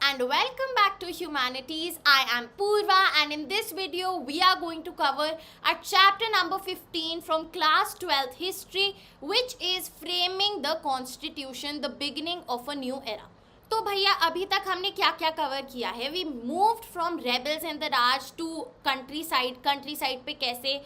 and welcome back to Humanities. I am Purva and in this video we are going to cover our chapter number 15 from class 12th history, which is framing the constitution, the beginning of a new era. तो भैया अभी तक हमने क्या क्या cover किया है. We moved from rebels in the Raj to countryside पे कैसे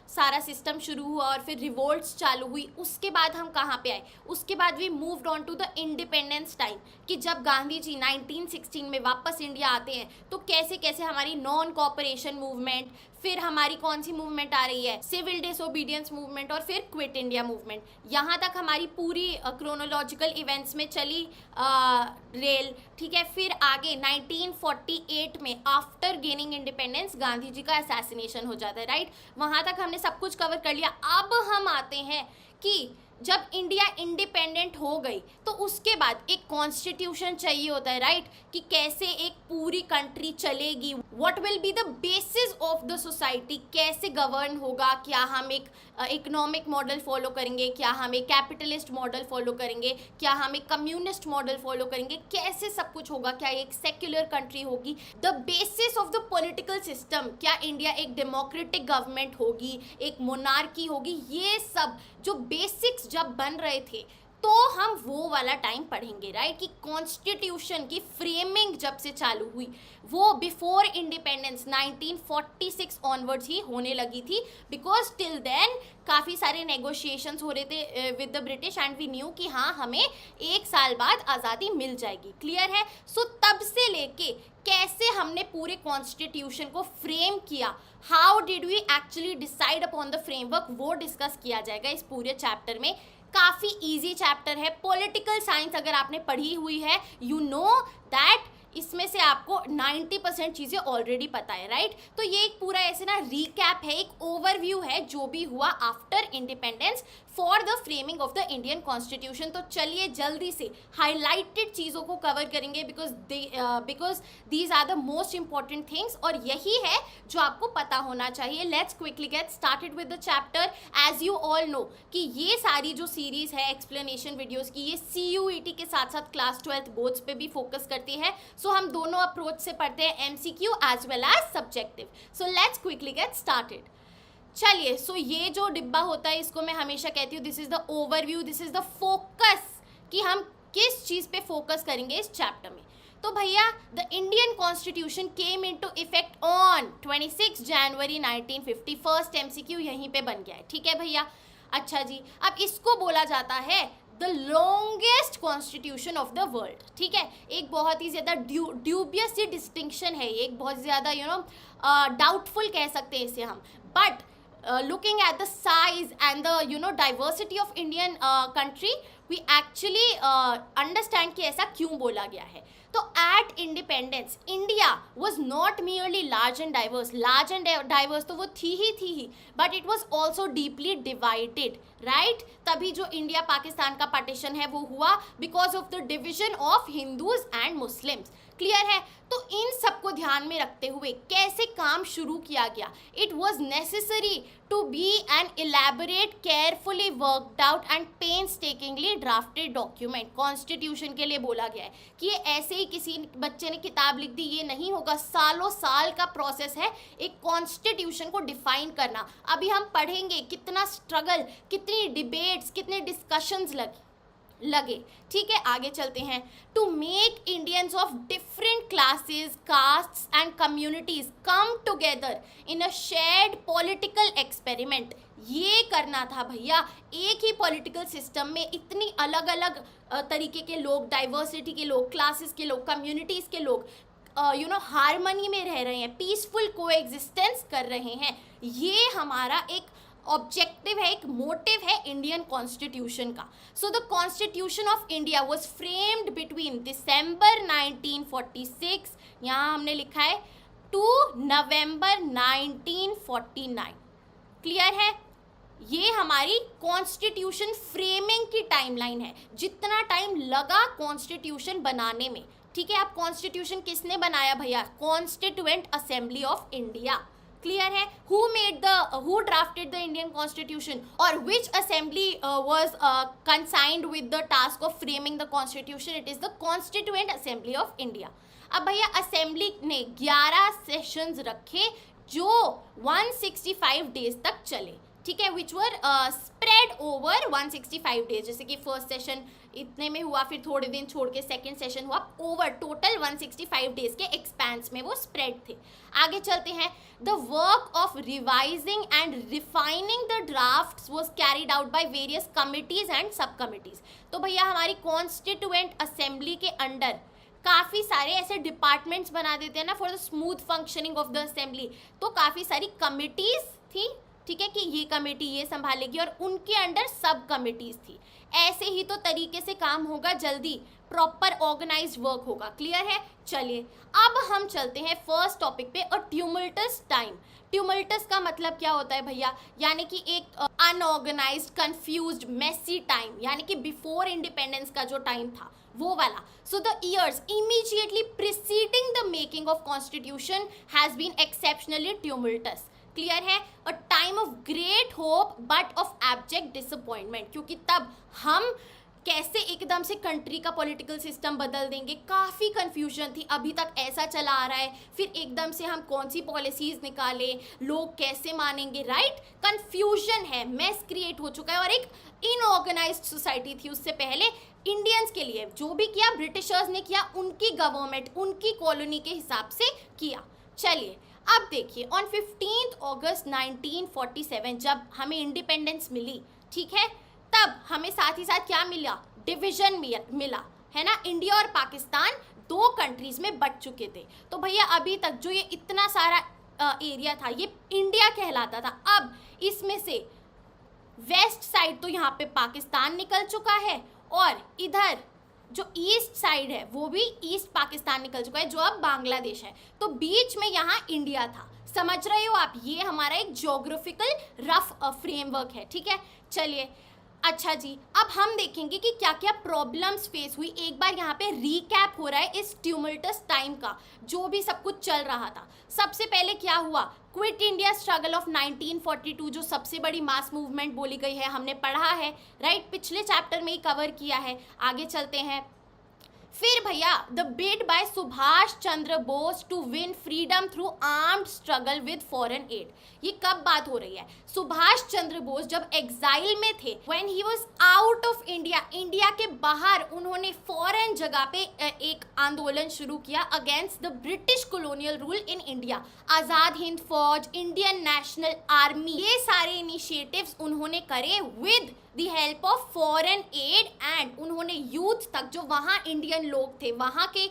सारा सिस्टम शुरू हुआ और फिर रिवोल्ट्स चालू हुई. उसके बाद हम कहाँ पे आए, उसके बाद we moved on to the independence time कि जब गांधी जी 1916 में वापस इंडिया आते हैं तो कैसे कैसे हमारी नॉन कॉपरेशन मूवमेंट, फिर हमारी कौन सी मूवमेंट आ रही है, सिविल डिसोबीडियंस मूवमेंट और फिर क्विट इंडिया मूवमेंट. यहाँ तक हमारी पूरी क्रोनोलॉजिकल इवेंट्स में चली रेल. ठीक है, फिर आगे 1948 में after gaining independence Gandhi ji का असैसिनेशन हो जाता है. राइट, वहाँ तक हमने सब कुछ कवर कर लिया. अब हम आते हैं कि जब इंडिया इंडिपेंडेंट हो गई तो उसके बाद एक कॉन्स्टिट्यूशन चाहिए होता है. राइट, कि कैसे एक पूरी कंट्री चलेगी, what will be the basis of the society, कैसे गवर्न होगा, क्या हम एक इकोनॉमिक मॉडल फॉलो करेंगे, क्या हम एक कैपिटलिस्ट मॉडल फॉलो करेंगे, क्या हम एक कम्युनिस्ट मॉडल फॉलो करेंगे, कैसे सब कुछ होगा, क्या एक सेक्युलर कंट्री होगी, the basis of the political system, क्या इंडिया एक डेमोक्रेटिक गवर्नमेंट होगी, एक मोनार्की होगी. ये सब जो बेसिक्स जब बन रहे थे तो हम वो वाला टाइम पढ़ेंगे. राइट, कि कॉन्स्टिट्यूशन की फ्रेमिंग जब से चालू हुई वो बिफोर इंडिपेंडेंस 1946 ऑनवर्ड्स ही होने लगी थी, बिकॉज टिल देन काफ़ी सारे नेगोशिएशंस हो रहे थे with the British and we knew कि हाँ हमें एक साल बाद आज़ादी मिल जाएगी. क्लियर है. सो तब से लेके कैसे हमने पूरे कॉन्स्टिट्यूशन को फ्रेम किया, how did we actually decide upon the framework, वो डिस्कस किया जाएगा इस पूरे चैप्टर में. काफ़ी इजी चैप्टर है. पॉलिटिकल साइंस अगर आपने पढ़ी हुई है यू नो दैट इसमें से आपको 90% चीज़ें ऑलरेडी पता है. राइट, तो ये एक पूरा ऐसे ना रिकैप है, एक ओवरव्यू है जो भी हुआ after independence for the framing of the Indian constitution. तो चलिए जल्दी से हाईलाइटेड चीज़ों को कवर करेंगे because these are the most important things और यही है जो आपको पता होना चाहिए. Let's quickly get started with the chapter. As you all know कि ये सारी जो सीरीज़ है एक्सप्लेनेशन वीडियोज़ की, ये CUET के साथ साथ क्लास 12th बोर्ड्स पे भी फोकस करती है. सो हम दोनों अप्रोच से पढ़ते हैं, MCQ as well as subjective. So let's quickly get started. चलिए, सो ये जो डिब्बा होता है इसको मैं हमेशा कहती हूँ this is the overview, this is the focus, कि हम किस चीज़ पे फोकस करेंगे इस चैप्टर में. तो भैया the Indian constitution came into effect on 26 January 1950. First MCQ यहीं पे बन गया है. ठीक है भैया. अच्छा जी, अब इसको बोला जाता है the longest constitution of the world. ठीक है, एक बहुत ही ज़्यादा ड्यूबियस सी डिस्टिंक्शन है, एक बहुत ज़्यादा डाउटफुल कह सकते हैं इसे हम. But looking at the size and the diversity of Indian country, we actually understand कि ऐसा क्यों बोला गया है. तो at independence India was not merely large and diverse तो वो थी ही, but it was also deeply divided. right, तभी जो इंडिया पाकिस्तान का पार्टीशन है वो हुआ because of the division of Hindus and Muslims. Clear है. तो इन सबको ध्यान में रखते हुए कैसे काम शुरू किया गया. It was necessary to be an elaborate, carefully worked out and painstakingly drafted document. Constitution के लिए बोला गया है कि ये ऐसे ही किसी बच्चे ने किताब लिख दी ये नहीं होगा. सालों साल का प्रोसेस है एक कॉन्स्टिट्यूशन को डिफाइन करना. अभी हम पढ़ेंगे कितना स्ट्रगल, कितनी डिबेट्स, कितने डिस्कशंस लगे. ठीक है, आगे चलते हैं. To make Indians of different classes, castes and communities come together in a shared political experiment. ये करना था भैया. एक ही पॉलिटिकल सिस्टम में इतनी अलग अलग तरीके के लोग, डाइवर्सिटी के लोग, क्लासेस के लोग, कम्युनिटीज़ के लोग हारमनी में रह रहे हैं, पीसफुल को एग्जिस्टेंस कर रहे हैं. ये हमारा एक ऑब्जेक्टिव है, एक मोटिव है इंडियन कॉन्स्टिट्यूशन का. So the constitution of India was framed between December 1946, यहाँ हमने लिखा है, टू नवंबर 1949. क्लियर है. ये हमारी कॉन्स्टिट्यूशन फ्रेमिंग की टाइमलाइन है, जितना टाइम लगा कॉन्स्टिट्यूशन बनाने में. ठीक है, अब कॉन्स्टिट्यूशन किसने बनाया भैया? Constituent assembly of India. Clear है? Who drafted the Indian constitution और which assembly was consigned with the task of framing the constitution? It is the constituent assembly of India. अब भैया असेंबली ने 11 सेशंस रखे जो 165 डेज तक चले, ठीक है, विच वर स्प्रेड ओवर 165 डेज. जैसे कि फर्स्ट सेशन इतने में हुआ, फिर थोड़े दिन छोड़ के सेकेंड सेशन हुआ, ओवर टोटल 165 डेज के एक्सपेंस में वो स्प्रेड थे. आगे चलते हैं. The work of revising and refining the drafts was carried out by various committees and सब कमिटीज. तो भैया हमारी कॉन्स्टिट्यूएंट असेंबली के अंडर काफ़ी सारे ऐसे डिपार्टमेंट्स बना देते हैं ना for the smooth functioning of the assembly. तो काफ़ी सारी कमिटीज़ थी, ठीक है, कि ये कमेटी ये संभालेगी और उनके अंडर सब कमिटीज़ थी. ऐसे ही तो तरीके से काम होगा, जल्दी प्रॉपर ऑर्गेनाइज्ड वर्क होगा. क्लियर है? चलिए अब हम चलते हैं फर्स्ट टॉपिक पे, और ट्यूमल्टस टाइम. ट्यूमल्टस का मतलब क्या होता है भैया? यानी कि एक अनऑर्गेनाइज्ड, कंफ्यूज्ड, मेसी टाइम, यानी कि बिफोर इंडिपेंडेंस का जो टाइम था वो वाला. So the years immediately preceding the making of constitution has been exceptionally tumultuous. Clear है? A time of great hope but of abject disappointment, क्योंकि तब हम कैसे एकदम से कंट्री का पॉलिटिकल सिस्टम बदल देंगे, काफ़ी कन्फ्यूजन थी. अभी तक ऐसा चला आ रहा है, फिर एकदम से हम कौन सी पॉलिसीज़ निकालें, लोग कैसे मानेंगे, राइट? कन्फ्यूजन है, मेस क्रिएट हो चुका है, और एक इनऑर्गेनाइज्ड सोसाइटी थी उससे पहले. इंडियंस के लिए जो भी किया ब्रिटिशर्स ने किया, उनकी गवर्नमेंट उनकी कॉलोनी के हिसाब से किया. चलिए अब देखिए, ऑन 15 अगस्त 1947 जब हमें इंडिपेंडेंस मिली, ठीक है, तब हमें साथ ही साथ क्या मिला? डिवीजन मिला, है ना. इंडिया और पाकिस्तान दो कंट्रीज में बट चुके थे. तो भैया अभी तक जो ये इतना सारा एरिया था ये इंडिया कहलाता था. अब इसमें से वेस्ट साइड तो यहाँ पे पाकिस्तान निकल चुका है, और इधर जो ईस्ट साइड है वो भी ईस्ट पाकिस्तान निकल चुका है, जो अब बांग्लादेश है. तो बीच में यहाँ इंडिया था. समझ रहे हो आप? ये हमारा एक ज्योग्राफिकल रफ फ्रेमवर्क है, ठीक है. चलिए अच्छा जी, अब हम देखेंगे कि क्या क्या प्रॉब्लम्स फेस हुई. एक बार यहाँ पे रीकैप हो रहा है इस ट्यूमल्टस टाइम का, जो भी सब कुछ चल रहा था. सबसे पहले क्या हुआ? क्विट इंडिया स्ट्रगल ऑफ 1942, जो सबसे बड़ी मास मूवमेंट बोली गई है, हमने पढ़ा है, राइट? पिछले चैप्टर में ही कवर किया है. आगे चलते हैं. फिर भैया the bid by Subhas Chandra Bose to win freedom through armed struggle with foreign aid. ये कब बात हो रही है? सुभाष चंद्र बोस जब एग्जाइल में थे, when he was out of India, India के बाहर उन्होंने फॉरेन जगह पे एक आंदोलन शुरू किया against the British colonial rule in India. Azad Hind Fauj, Indian national army, ये सारे इनिशिएटिव्स उन्होंने करे with the help of foreign aid. And उन्होंने यूथ तक, जो वहाँ इंडियन लोग थे, वहाँ के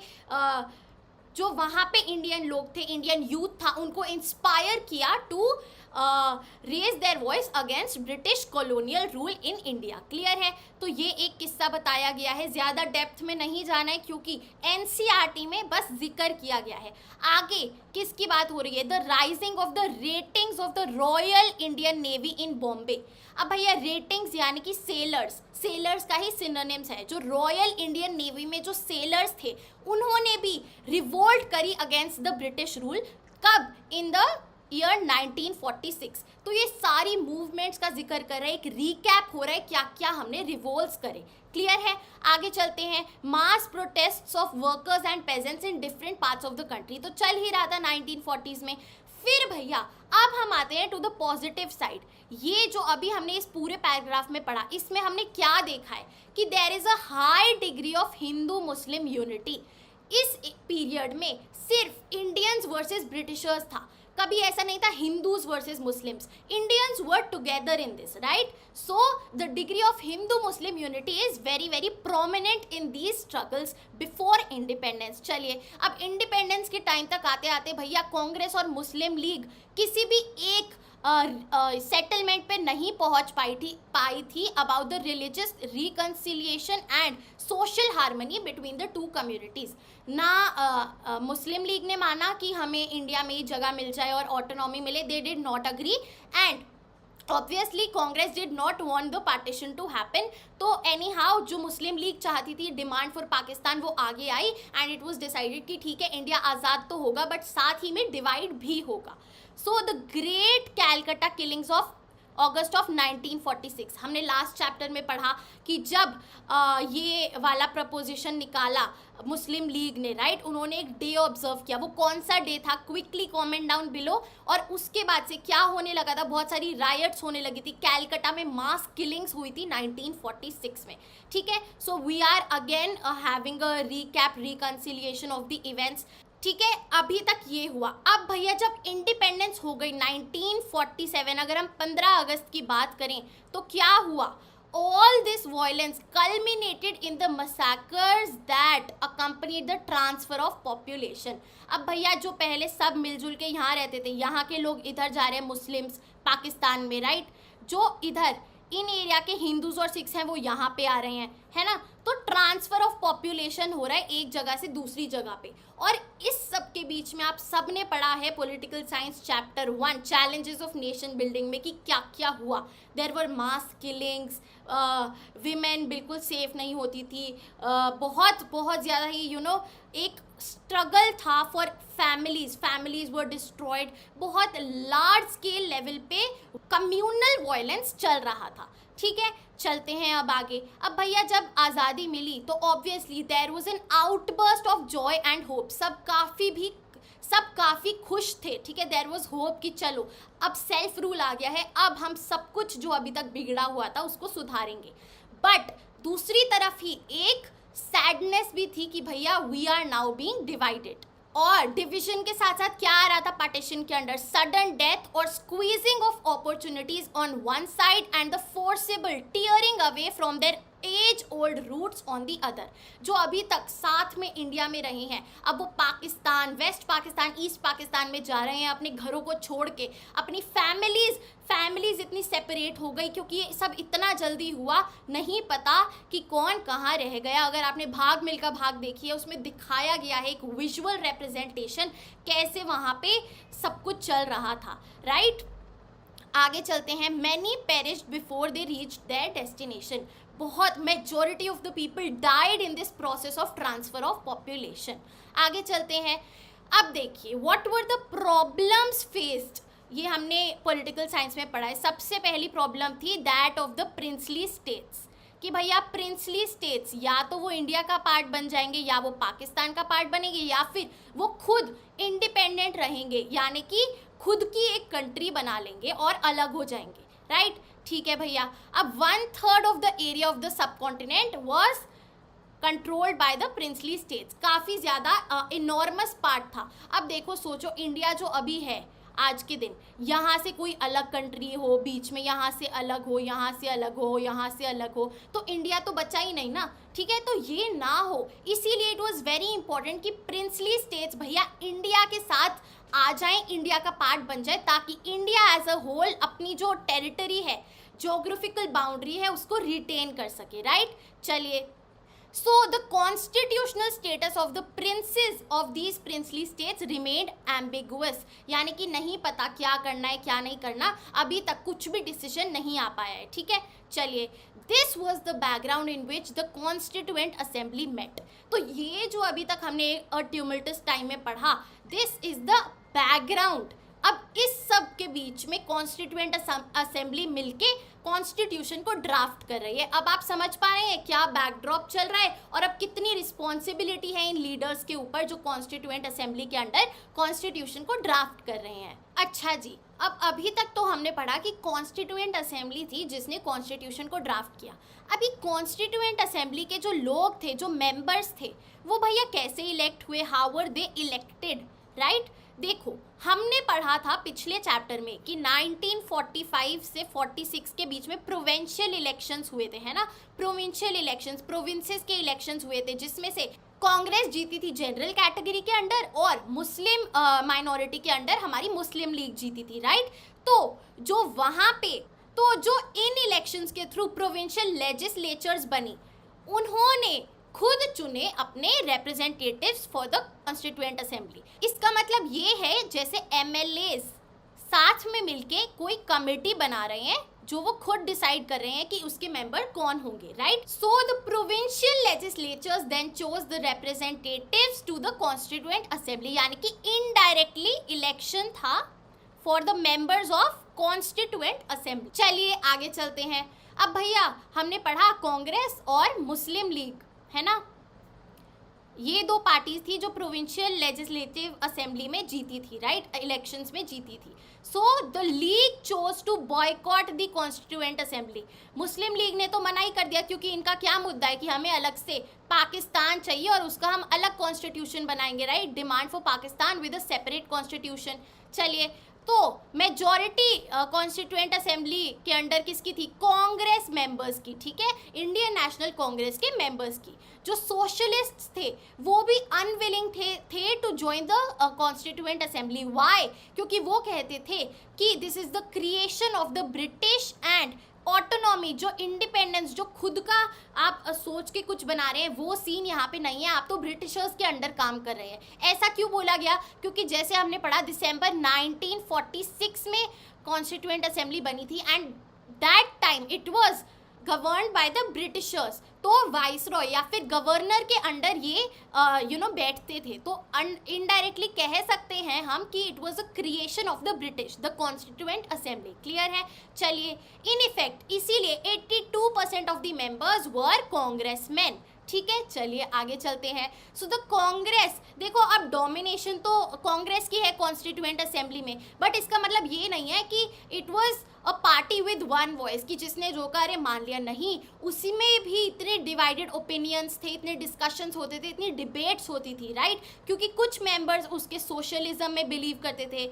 जो वहाँ पे इंडियन लोग थे, इंडियन यूथ था, उनको इंस्पायर किया to raise their voice against British colonial rule in India. Clear है? तो ये एक किस्सा बताया गया है, ज़्यादा डेप्थ में नहीं जाना है क्योंकि एनसीईआरटी में बस जिक्र किया गया है. आगे किसकी बात हो रही है? The rising of the ratings of the royal Indian navy in Bombay. अब भैया रेटिंग्स यानी कि सेलर्स का ही सिनोनिम्स है. जो रॉयल इंडियन नेवी में जो सेलर्स थे, उन्होंने भी रिवोल्ट करी अगेंस्ट द ब्रिटिश रूल. कब? In the year 1946. तो ये सारी मूवमेंट्स का जिक्र कर रहा है, एक रीकैप हो रहा है क्या क्या हमने रिवोल्ट्स करे. क्लियर है? आगे चलते हैं. Mass protests of workers and peasants in different parts of the country. तो चल ही रहा था 1940s में. फिर भैया अब हम आते हैं टू द पॉजिटिव साइड. ये जो अभी हमने इस पूरे पैराग्राफ में पढ़ा, इसमें हमने क्या देखा है कि there is a high degree of Hindu Muslim unity. इस पीरियड में सिर्फ इंडियंस वर्सेस ब्रिटिशर्स था, कभी ऐसा नहीं था Hindus versus Muslims. Indians were together in this, right? So the degree of Hindu Muslim unity is very very prominent in these struggles before independence. चलिए अब इंडिपेंडेंस के टाइम तक आते आते भैया कांग्रेस और मुस्लिम लीग किसी भी एक सेटलमेंट पे नहीं पहुंच पाई थी about the religious reconciliation and social harmony between the two communities. ना मुस्लिम लीग ने माना कि हमें इंडिया में ही जगह मिल जाए और ऑटोनॉमी मिले, they did not agree. And obviously Congress did not want the partition to happen, तो एनी हाउ जो मुस्लिम लीग चाहती थी डिमांड फॉर पाकिस्तान, वो आगे आई एंड इट वाज डिसाइडेड कि ठीक है इंडिया आज़ाद तो होगा बट साथ ही में डिवाइड भी होगा. So the great Calcutta killings of August of 1946, हमने लास्ट चैप्टर में पढ़ा कि जब ये वाला प्रपोजिशन निकाला मुस्लिम लीग ने, राइट, उन्होंने एक डे ऑब्जर्व किया. वो कौन सा डे था, क्विकली कमेंट डाउन बिलो. और उसके बाद से क्या होने लगा था, बहुत सारी रायट्स होने लगी थी. कैलकटा में मास किलिंग्स हुई थी 1946 में. ठीक है, so we are again having a recap, reconciliation of the events. ठीक है, अभी तक ये हुआ. अब भैया जब इंडिपेंडेंस हो गई 1947, अगर हम 15 अगस्त की बात करें तो क्या हुआ, all this violence culminated in the massacres that accompanied the transfer of population. अब भैया जो पहले सब मिलजुल के यहाँ रहते थे, यहाँ के लोग इधर जा रहे हैं मुस्लिम्स पाकिस्तान में, राइट, जो इधर इन एरिया के हिंदूज और सिख्स हैं वो यहाँ पे आ रहे हैं, है ना. तो ट्रांसफर ऑफ पॉपुलेशन हो रहा है एक जगह से दूसरी जगह पे. और इस सब के बीच में आप सब ने पढ़ा है political science chapter 1 challenges of nation building में कि क्या क्या हुआ. There were mass killings, women बिल्कुल सेफ नहीं होती थी, बहुत बहुत ज़्यादा ही एक स्ट्रगल था फॉर फैमिलीज वर डिस्ट्रॉयड. बहुत लार्ज स्केल लेवल पे कम्युनल वायलेंस चल रहा था. ठीक है, चलते हैं अब आगे. अब भैया जब आज़ादी मिली तो obviously there was an outburst of joy and hope. सब काफ़ी खुश थे. ठीक है, देयर वाज होप कि चलो अब सेल्फ रूल आ गया है, अब हम सब कुछ जो अभी तक बिगड़ा हुआ था उसको सुधारेंगे. बट दूसरी तरफ ही एक सैडनेस भी थी कि भैया we are now being divided. और डिवीजन के साथ साथ क्या आ रहा था पार्टीशन के अंडर, सडन डेथ और squeezing of opportunities on one side and the forcible tearing away from their age old roots on the other. जो अभी तक साथ में इंडिया में रहे हैं, अब वो पाकिस्तान, वेस्ट पाकिस्तान, ईस्ट पाकिस्तान में जा रहे हैं अपने घरों को छोड़ के. अपनी फैमिलीज इतनी सेपरेट हो गई क्योंकि ये सब इतना जल्दी हुआ, नहीं पता कि कौन कहाँ रह गया. अगर आपने भाग मिल्खा भाग देखी है, उसमें दिखाया गया है एक विजुअल रिप्रेजेंटेशन कैसे वहाँ पे सब कुछ चल रहा था, राइट. आगे चलते हैं. Many perished before they reach their destination. बहुत majority of the people died in this process of transfer of population. आगे चलते हैं. अब देखिए what were the problems faced. ये हमने पॉलिटिकल साइंस में पढ़ा है. सबसे पहली प्रॉब्लम थी that of the princely states, कि भैया प्रिंसली स्टेट्स या तो वो इंडिया का पार्ट बन जाएंगे या वो पाकिस्तान का पार्ट बनेंगे या फिर वो खुद इंडिपेंडेंट रहेंगे, यानी कि खुद की एक कंट्री बना लेंगे और अलग हो जाएंगे, राइट. ठीक है भैया. अब 1/3 of the area of the sub continent was controlled by the princely states. काफ़ी ज़्यादा इनॉर्मस पार्ट था. अब देखो सोचो, इंडिया जो अभी है आज के दिन, यहाँ से कोई अलग कंट्री हो बीच में, यहाँ से अलग हो, यहाँ से अलग हो, यहाँ से अलग हो, तो इंडिया तो बचा ही नहीं ना. ठीक है, तो ये ना हो, इसीलिए इट वाज वेरी इंपॉर्टेंट कि प्रिंसली स्टेट्स भैया इंडिया के साथ आ जाएं, इंडिया का पार्ट बन जाए, ताकि इंडिया एज अ होल अपनी जो टेरिटरी है, जोग्राफिकल बाउंड्री है, उसको रिटेन कर सके, राइट. चलिए, so the constitutional status of the princes of these princely states remained ambiguous. यानी कि नहीं पता क्या करना है क्या नहीं करना, अभी तक कुछ भी डिसीजन नहीं आ पाया है. ठीक है, चलिए. This was the background in which the constituent assembly met. तो ये जो अभी तक हमने ट्यूमल्टस टाइम में पढ़ा, दिस इज द बैकग्राउंड. अब इस सब के बीच में कॉन्स्टिट्यूएंट असेंबली मिलके कॉन्स्टिट्यूशन को ड्राफ्ट कर रही है. अब आप समझ पा रहे हैं क्या बैकड्रॉप चल रहा है और अब कितनी रिस्पॉन्सिबिलिटी है इन लीडर्स के ऊपर जो कॉन्स्टिट्यूएंट असेंबली के अंडर कॉन्स्टिट्यूशन को ड्राफ्ट कर रहे हैं. अच्छा जी, अब अभी तक तो हमने पढ़ा कि कॉन्स्टिट्यूएंट असेंबली थी जिसने कॉन्स्टिट्यूशन को ड्राफ्ट किया. अभी कॉन्स्टिट्यूएंट असेंबली के जो लोग थे, जो मेंबर्स थे, वो भैया कैसे इलेक्ट हुए, how were they elected, right. देखो, हमने पढ़ा था पिछले चैप्टर में कि 1945 से 46 के बीच में प्रोविंशियल इलेक्शंस हुए थे, है ना. प्रोविंशियल इलेक्शंस, प्रोविंसेस के इलेक्शंस हुए थे, जिसमें से कांग्रेस जीती थी जनरल कैटेगरी के अंडर और मुस्लिम माइनॉरिटी के अंडर हमारी मुस्लिम लीग जीती थी, राइट. तो जो वहाँ पे जो इन इलेक्शंस के थ्रू प्रोविंशियल लेजिस्लेचर्स बनी, उन्होंने खुद चुने अपने representatives for the constituent assembly. इसका मतलब ये है जैसे MLAs साथ में मिलके कोई कमेटी बना रहे हैं जो वो खुद डिसाइड कर रहे हैं कि उसके मेंबर कौन होंगे, right? So the provincial legislatures then chose the representatives to the constituent assembly, यानी कि इनडायरेक्टली इलेक्शन था for the members of constituent assembly. चलिए आगे चलते हैं। अब भैया हमने पढ़ा कांग्रेस और मुस्लिम लीग, है ना, ये दो पार्टीज थी जो प्रोविंशियल लेजिस्लेटिव असेंबली में जीती थी, राइट, इलेक्शंस में जीती थी। So the league chose to boycott the constituent assembly. Muslim League ने तो मना ही कर दिया, क्योंकि इनका क्या मुद्दा है कि हमें अलग से पाकिस्तान चाहिए और उसका हम अलग कॉन्स्टिट्यूशन बनाएंगे, right, demand for Pakistan with a separate constitution. चलिए, तो मेजॉरिटी कॉन्स्टिट्यूएंट असेंबली के अंडर किसकी थी? कांग्रेस मेंबर्स की, ठीक है, इंडियन नेशनल कांग्रेस के मेंबर्स की। जो सोशलिस्ट्स थे वो भी अनविलिंग थे to join the constituent assembly. Why? क्योंकि वो कहते थे कि this is the creation of the British and autonomy, जो इंडिपेंडेंस, जो खुद का आप सोच के कुछ बना रहे हैं, वो सीन यहाँ पे नहीं है, आप तो ब्रिटिशर्स के अंडर काम कर रहे हैं। ऐसा क्यों बोला गया? क्योंकि जैसे हमने पढ़ा दिसंबर 1946 में कॉन्स्टिट्यूएंट असेंबली बनी थी and that time it was governed by the Britishers. तो वाइसरॉय या फिर गवर्नर के अंडर ये बैठते थे। तो इनडायरेक्टली कह सकते हैं हम कि it was a creation of the British, the constituent assembly. Clear है? चलिए, इन इफेक्ट इसीलिए 82% of the members were congressman. ठीक है, चलिए आगे चलते हैं। सो द कांग्रेस, देखो अब डोमिनेशन तो कांग्रेस की है कॉन्स्टिट्यूएंट असेंबली में, बट इसका मतलब ये नहीं है कि it was a party with one voice, कि जिसने जो करे मान लिया, नहीं, उसी में भी इतने डिवाइडेड ओपिनियंस थे, इतने डिस्कशंस होते थे, इतनी डिबेट्स होती थी, राइट? क्योंकि कुछ मेंबर्स उसके सोशलिज्म में बिलीव करते थे,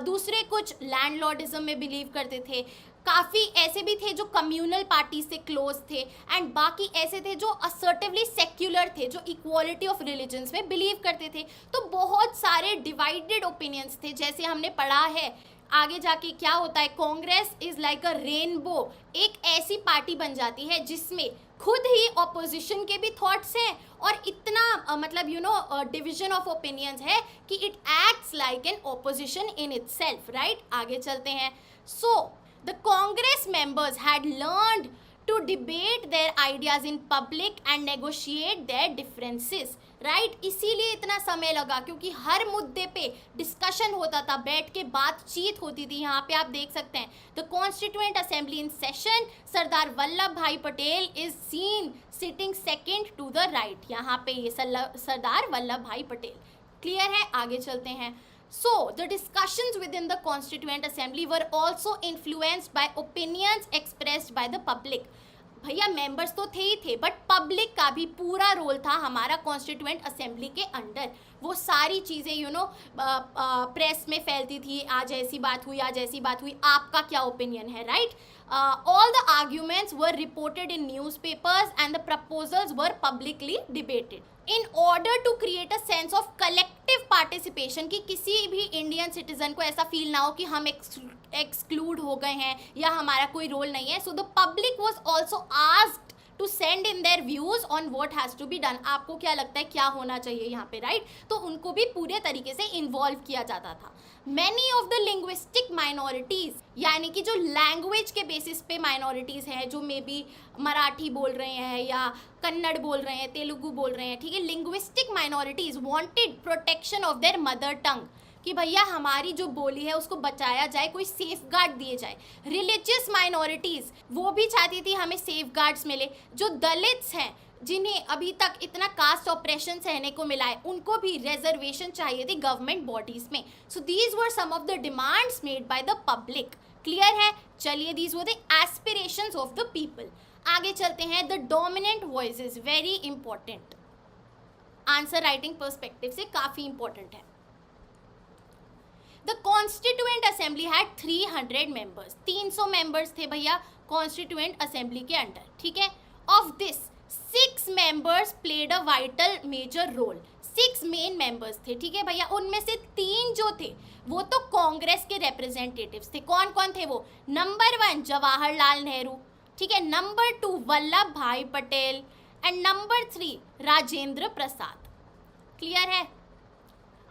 दूसरे कुछ लैंडलॉर्डिज्म में बिलीव करते थे, काफ़ी ऐसे भी थे जो कम्युनल पार्टी से क्लोज थे, एंड बाकी ऐसे थे जो असर्टिवली सेक्युलर थे, जो इक्वालिटी ऑफ रिलीजन्स में बिलीव करते थे। तो बहुत सारे डिवाइडेड ओपिनियंस थे। जैसे हमने पढ़ा है आगे जाके क्या होता है, Congress is like a rainbow, एक ऐसी पार्टी बन जाती है जिसमें खुद ही ऑपोजिशन के भी थॉट्स हैं और इतना मतलब डिवीजन ऑफ ओपिनियंस है कि it acts like an opposition in itself, right? आगे चलते हैं। सो the Congress members had learned to debate their ideas in public and negotiate their differences, right? इसीलिए इतना समय लगा, क्योंकि हर मुद्दे पे डिस्कशन होता था, बैठ के बातचीत होती थी। यहाँ पे आप देख सकते हैं, the constituent assembly in session, Sardar Vallabh Bhai Patel is seen sitting second to the right. यहाँ पे ये सरदार वल्लभ भाई पटेल। क्लियर है? आगे चलते हैं। So, the discussions within the Constituent Assembly were also influenced by opinions expressed by the public. भैया मेंबर्स तो थे ही थे, बट पब्लिक का भी पूरा रोल था हमारा कॉन्स्टिट्यूएंट असेंबली के अंडर। वो सारी चीज़ें प्रेस में फैलती थी, आज ऐसी बात हुई, आज ऐसी बात हुई, आपका क्या ओपिनियन है, right? All the arguments were reported in newspapers and the proposals were publicly debated. In order to create a sense of collective participation, कि किसी भी इंडियन सिटीजन को ऐसा फील ना हो कि हम एक्सक्लूड हो गए हैं या हमारा कोई रोल नहीं है, so the public was also asked to send in their views on what has to be done. आपको क्या लगता है क्या होना चाहिए यहाँ पे, राइट? तो उनको भी पूरे तरीके से इन्वॉल्व किया जाता था। Many of the linguistic minorities, यानी कि जो लैंग्वेज के बेसिस पे माइनॉरिटीज़ हैं, जो मे बी मराठी बोल रहे हैं या कन्नड़ बोल रहे हैं, तेलुगु बोल रहे हैं, ठीक है, linguistic minorities wanted protection of their mother tongue, कि भैया हमारी जो बोली है उसको बचाया जाए, कोई सेफ गार्ड दिए जाए। रिलीजियस माइनॉरिटीज़ वो भी चाहती थी हमें सेफ गार्ड्स मिले। जो दलित्स हैं, जिन्हें अभी तक इतना कास्ट ऑपरेशन सहने को मिला है, उनको भी रिजर्वेशन चाहिए थी गवर्नमेंट बॉडीज में। So these were some of the demands made by the public. Clear है? चलिए, these were the aspirations of the people. आगे चलते हैं। The dominant voices, very important, answer writing perspective से काफ़ी इंपॉर्टेंट है। The constituent assembly had 300 members, 300 members थे भैया कॉन्स्टिट्यूएंट असेंबली के अंडर, ठीक है। Of this 6 members played a vital major role, 6 main members थे, ठीक है भैया। उनमें से 3 जो थे वो तो कांग्रेस के रिप्रेजेंटेटिव्स थे। कौन कौन थे वो? नंबर 1 जवाहरलाल नेहरू, ठीक है, number 2 Vallabh Bhai Patel and number 3 Rajendra Prasad. Clear है?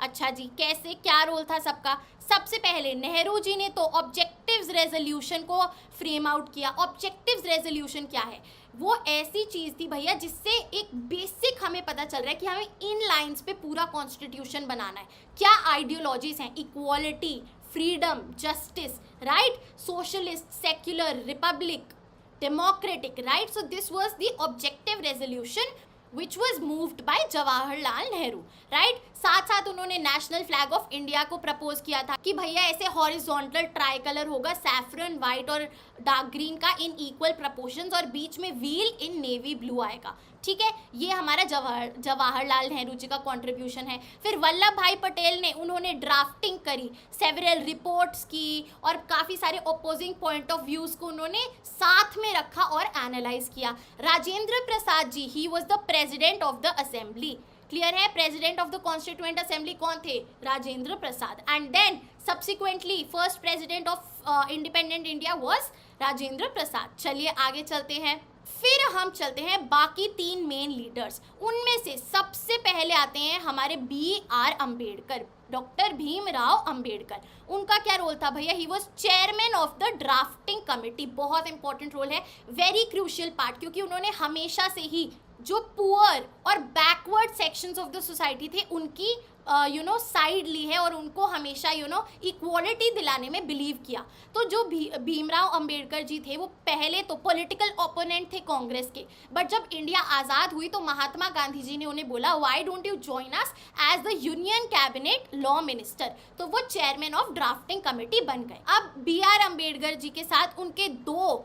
अच्छा जी, कैसे, क्या रोल था सबका? सबसे पहले नेहरू जी ने तो ऑब्जेक्टिव्स रेजोल्यूशन को फ्रेम आउट किया। ऑब्जेक्टिव्स रेजोल्यूशन क्या है? वो ऐसी चीज़ थी भैया जिससे एक बेसिक हमें पता चल रहा है कि हमें इन लाइंस पे पूरा कॉन्स्टिट्यूशन बनाना है। क्या आइडियोलॉजीज हैं? Equality, freedom, justice, right, socialist, secular, Republic, democratic, right? So this was the objective resolution which was moved by Jawaharlal Nehru, right. साथ साथ उन्होंने नेशनल फ्लैग ऑफ इंडिया को प्रपोज किया था कि भैया ऐसे हॉरिजॉन्टल ट्राई कलर होगा, सैफरन वाइट और डार्क ग्रीन का इन इक्वल प्रपोर्शंस, और बीच में व्हील इन नेवी ब्लू आएगा, ठीक है। ये हमारा जवाहरलाल नेहरू जी का कंट्रीब्यूशन है। फिर वल्लभ भाई पटेल ने, उन्होंने ड्राफ्टिंग करी, सेवरल रिपोर्ट्स की, और काफ़ी सारे ओपोजिंग पॉइंट ऑफ व्यूज़ को उन्होंने साथ में रखा और एनालाइज किया। Rajendra Prasad ji, he was the president of the assembly, clear है। President of the constituent assembly कौन थे? Rajendra Prasad. And then subsequently first president of independent India was Rajendra Prasad. चलिए आगे चलते हैं। फिर हम चलते हैं बाकी 3 मेन लीडर्स। उनमें से सबसे पहले आते हैं हमारे BR अम्बेडकर, डॉक्टर भीमराव अंबेडकर। उनका क्या रोल था भैया? He was chairman of the drafting committee. बहुत इंपॉर्टेंट रोल है, वेरी क्रूशियल पार्ट, क्योंकि उन्होंने हमेशा से ही जो पुअर और backward sections of the society थे उनकी साइड ली है, और उनको हमेशा इक्वालिटी दिलाने में बिलीव किया। तो जो भीमराव अंबेडकर जी थे वो पहले तो पॉलिटिकल ओपोनेंट थे कांग्रेस के, बट जब इंडिया आज़ाद हुई तो महात्मा गांधी जी ने उन्हें बोला why don't you join us as the union cabinet law minister, तो वो चेयरमैन ऑफ ड्राफ्टिंग कमेटी बन गए। अब BR अम्बेडकर जी के साथ उनके 2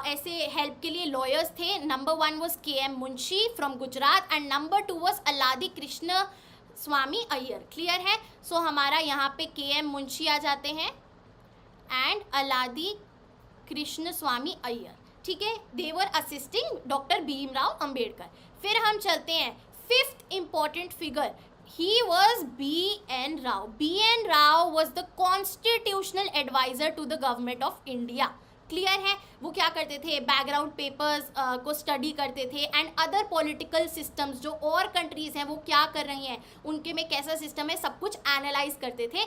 ऐसे हेल्प के लिए लॉयर्स थे। Number 1 was KM Munshi from Gujarat, and number 2 was अलादी Krishna Swami Iyer, clear है। सो हमारा यहाँ पे KM मुंशी आ जाते हैं एंड अलादी कृष्ण स्वामी अय्यर, ठीक है। दे वर असिस्टिंग डॉक्टर भीमराव अंबेडकर। फिर हम चलते हैं 5th important figure, he was BN Rao. BN Rao was the constitutional advisor to the government of India. Clear है। वो क्या करते थे? बैकग्राउंड पेपर्स को स्टडी करते थे, एंड अदर पॉलिटिकल सिस्टम्स जो और कंट्रीज़ हैं वो क्या कर रही हैं, उनके में कैसा सिस्टम है, सब कुछ एनालाइज करते थे,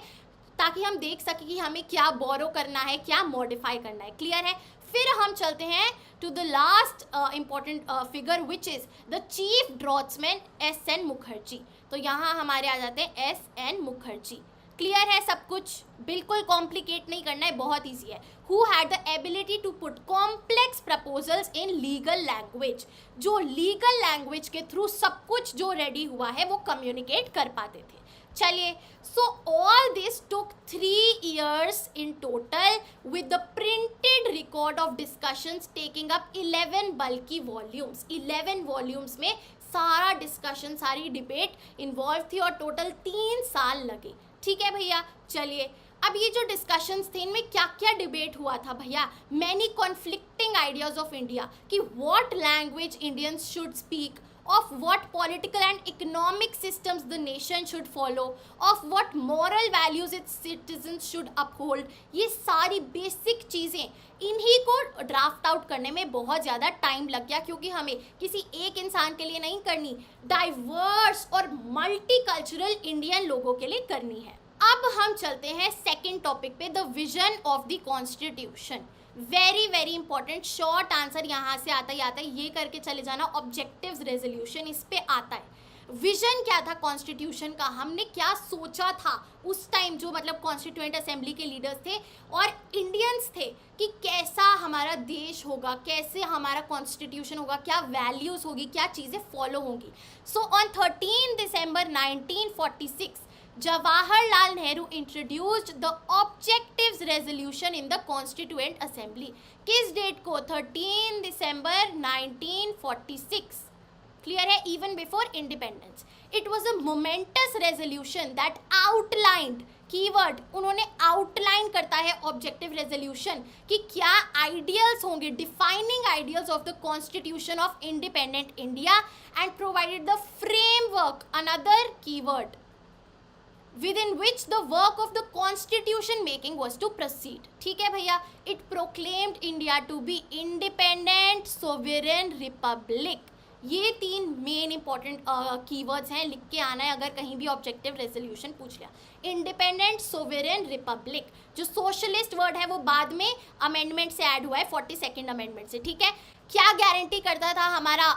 ताकि हम देख सकें कि हमें क्या बोरो करना है, क्या मॉडिफाई करना है, क्लियर है। फिर हम चलते हैं to the last important figure which is the chief draughtsman SN Mukherjee. तो यहाँ हमारे आ जाते हैं SN मुखर्जी, क्लियर है। सब कुछ बिल्कुल कॉम्प्लिकेट नहीं करना है, बहुत ईजी है। Who had the ability to put complex proposals in legal language, जो लीगल लैंग्वेज के थ्रू सब कुछ जो रेडी हुआ है वो कम्युनिकेट कर पाते थे। चलिए, so all this took 3 years in total with the printed record of discussions taking up 11 bulky volumes। 11 volumes में सारा डिस्कशन, सारी डिबेट इन्वॉल्व थी, और टोटल 3 साल लगे, ठीक है भैया। चलिए, अब ये जो डिस्कशंस थे इनमें क्या क्या डिबेट हुआ था भैया? Many conflicting ideas of India, कि what language Indians should speak, of what political and economic systems the nation should follow, of what moral values its citizens should uphold। ये सारी बेसिक चीज़ें इन्हीं को ड्राफ्ट आउट करने में बहुत ज़्यादा टाइम लग गया, क्योंकि हमें किसी एक इंसान के लिए नहीं करनी, डाइवर्स और मल्टीकल्चरल इंडियन लोगों के लिए करनी है। अब हम चलते हैं सेकेंड टॉपिक पे, the vision of the constitution. Very very important, short answer यहाँ से आता ही आता है, ये करके चले जाना। ऑब्जेक्टिव्स रेजोल्यूशन इस पे आता है। विजन क्या था कॉन्स्टिट्यूशन का, हमने क्या सोचा था उस टाइम, जो मतलब कॉन्स्टिट्यूएंट असेंबली के लीडर्स थे और इंडियंस थे, कि कैसा हमारा देश होगा, कैसे हमारा कॉन्स्टिट्यूशन होगा, क्या वैल्यूज़ होगी, क्या चीज़ें फॉलो होंगी। So on 13 December 1946 Jawaharlal Nehru introduced the Objectives Resolution in the Constituent Assembly। किस डेट को? 13 दिसंबर 1946, क्लियर है, even before independence। It was a momentous resolution that outlined, keyword उन्होंने आउटलाइन करता है ऑब्जेक्टिव रेजोल्यूशन, कि क्या आइडियल्स होंगे, defining ideals of the constitution of independent India, and provided the framework, another keyword, within which the work of the constitution making was to proceed। ठीक है भैया। It proclaimed India to be independent sovereign republic। ये 3 main important keywords हैं, लिख के आना है अगर कहीं भी ऑब्जेक्टिव रेजोल्यूशन पूछ लिया। Independent, sovereign, republic. जो सोशलिस्ट वर्ड है वो बाद में अमेंडमेंट से ऐड हुआ है, 42nd अमेंडमेंट से, ठीक है। क्या गारंटी करता था हमारा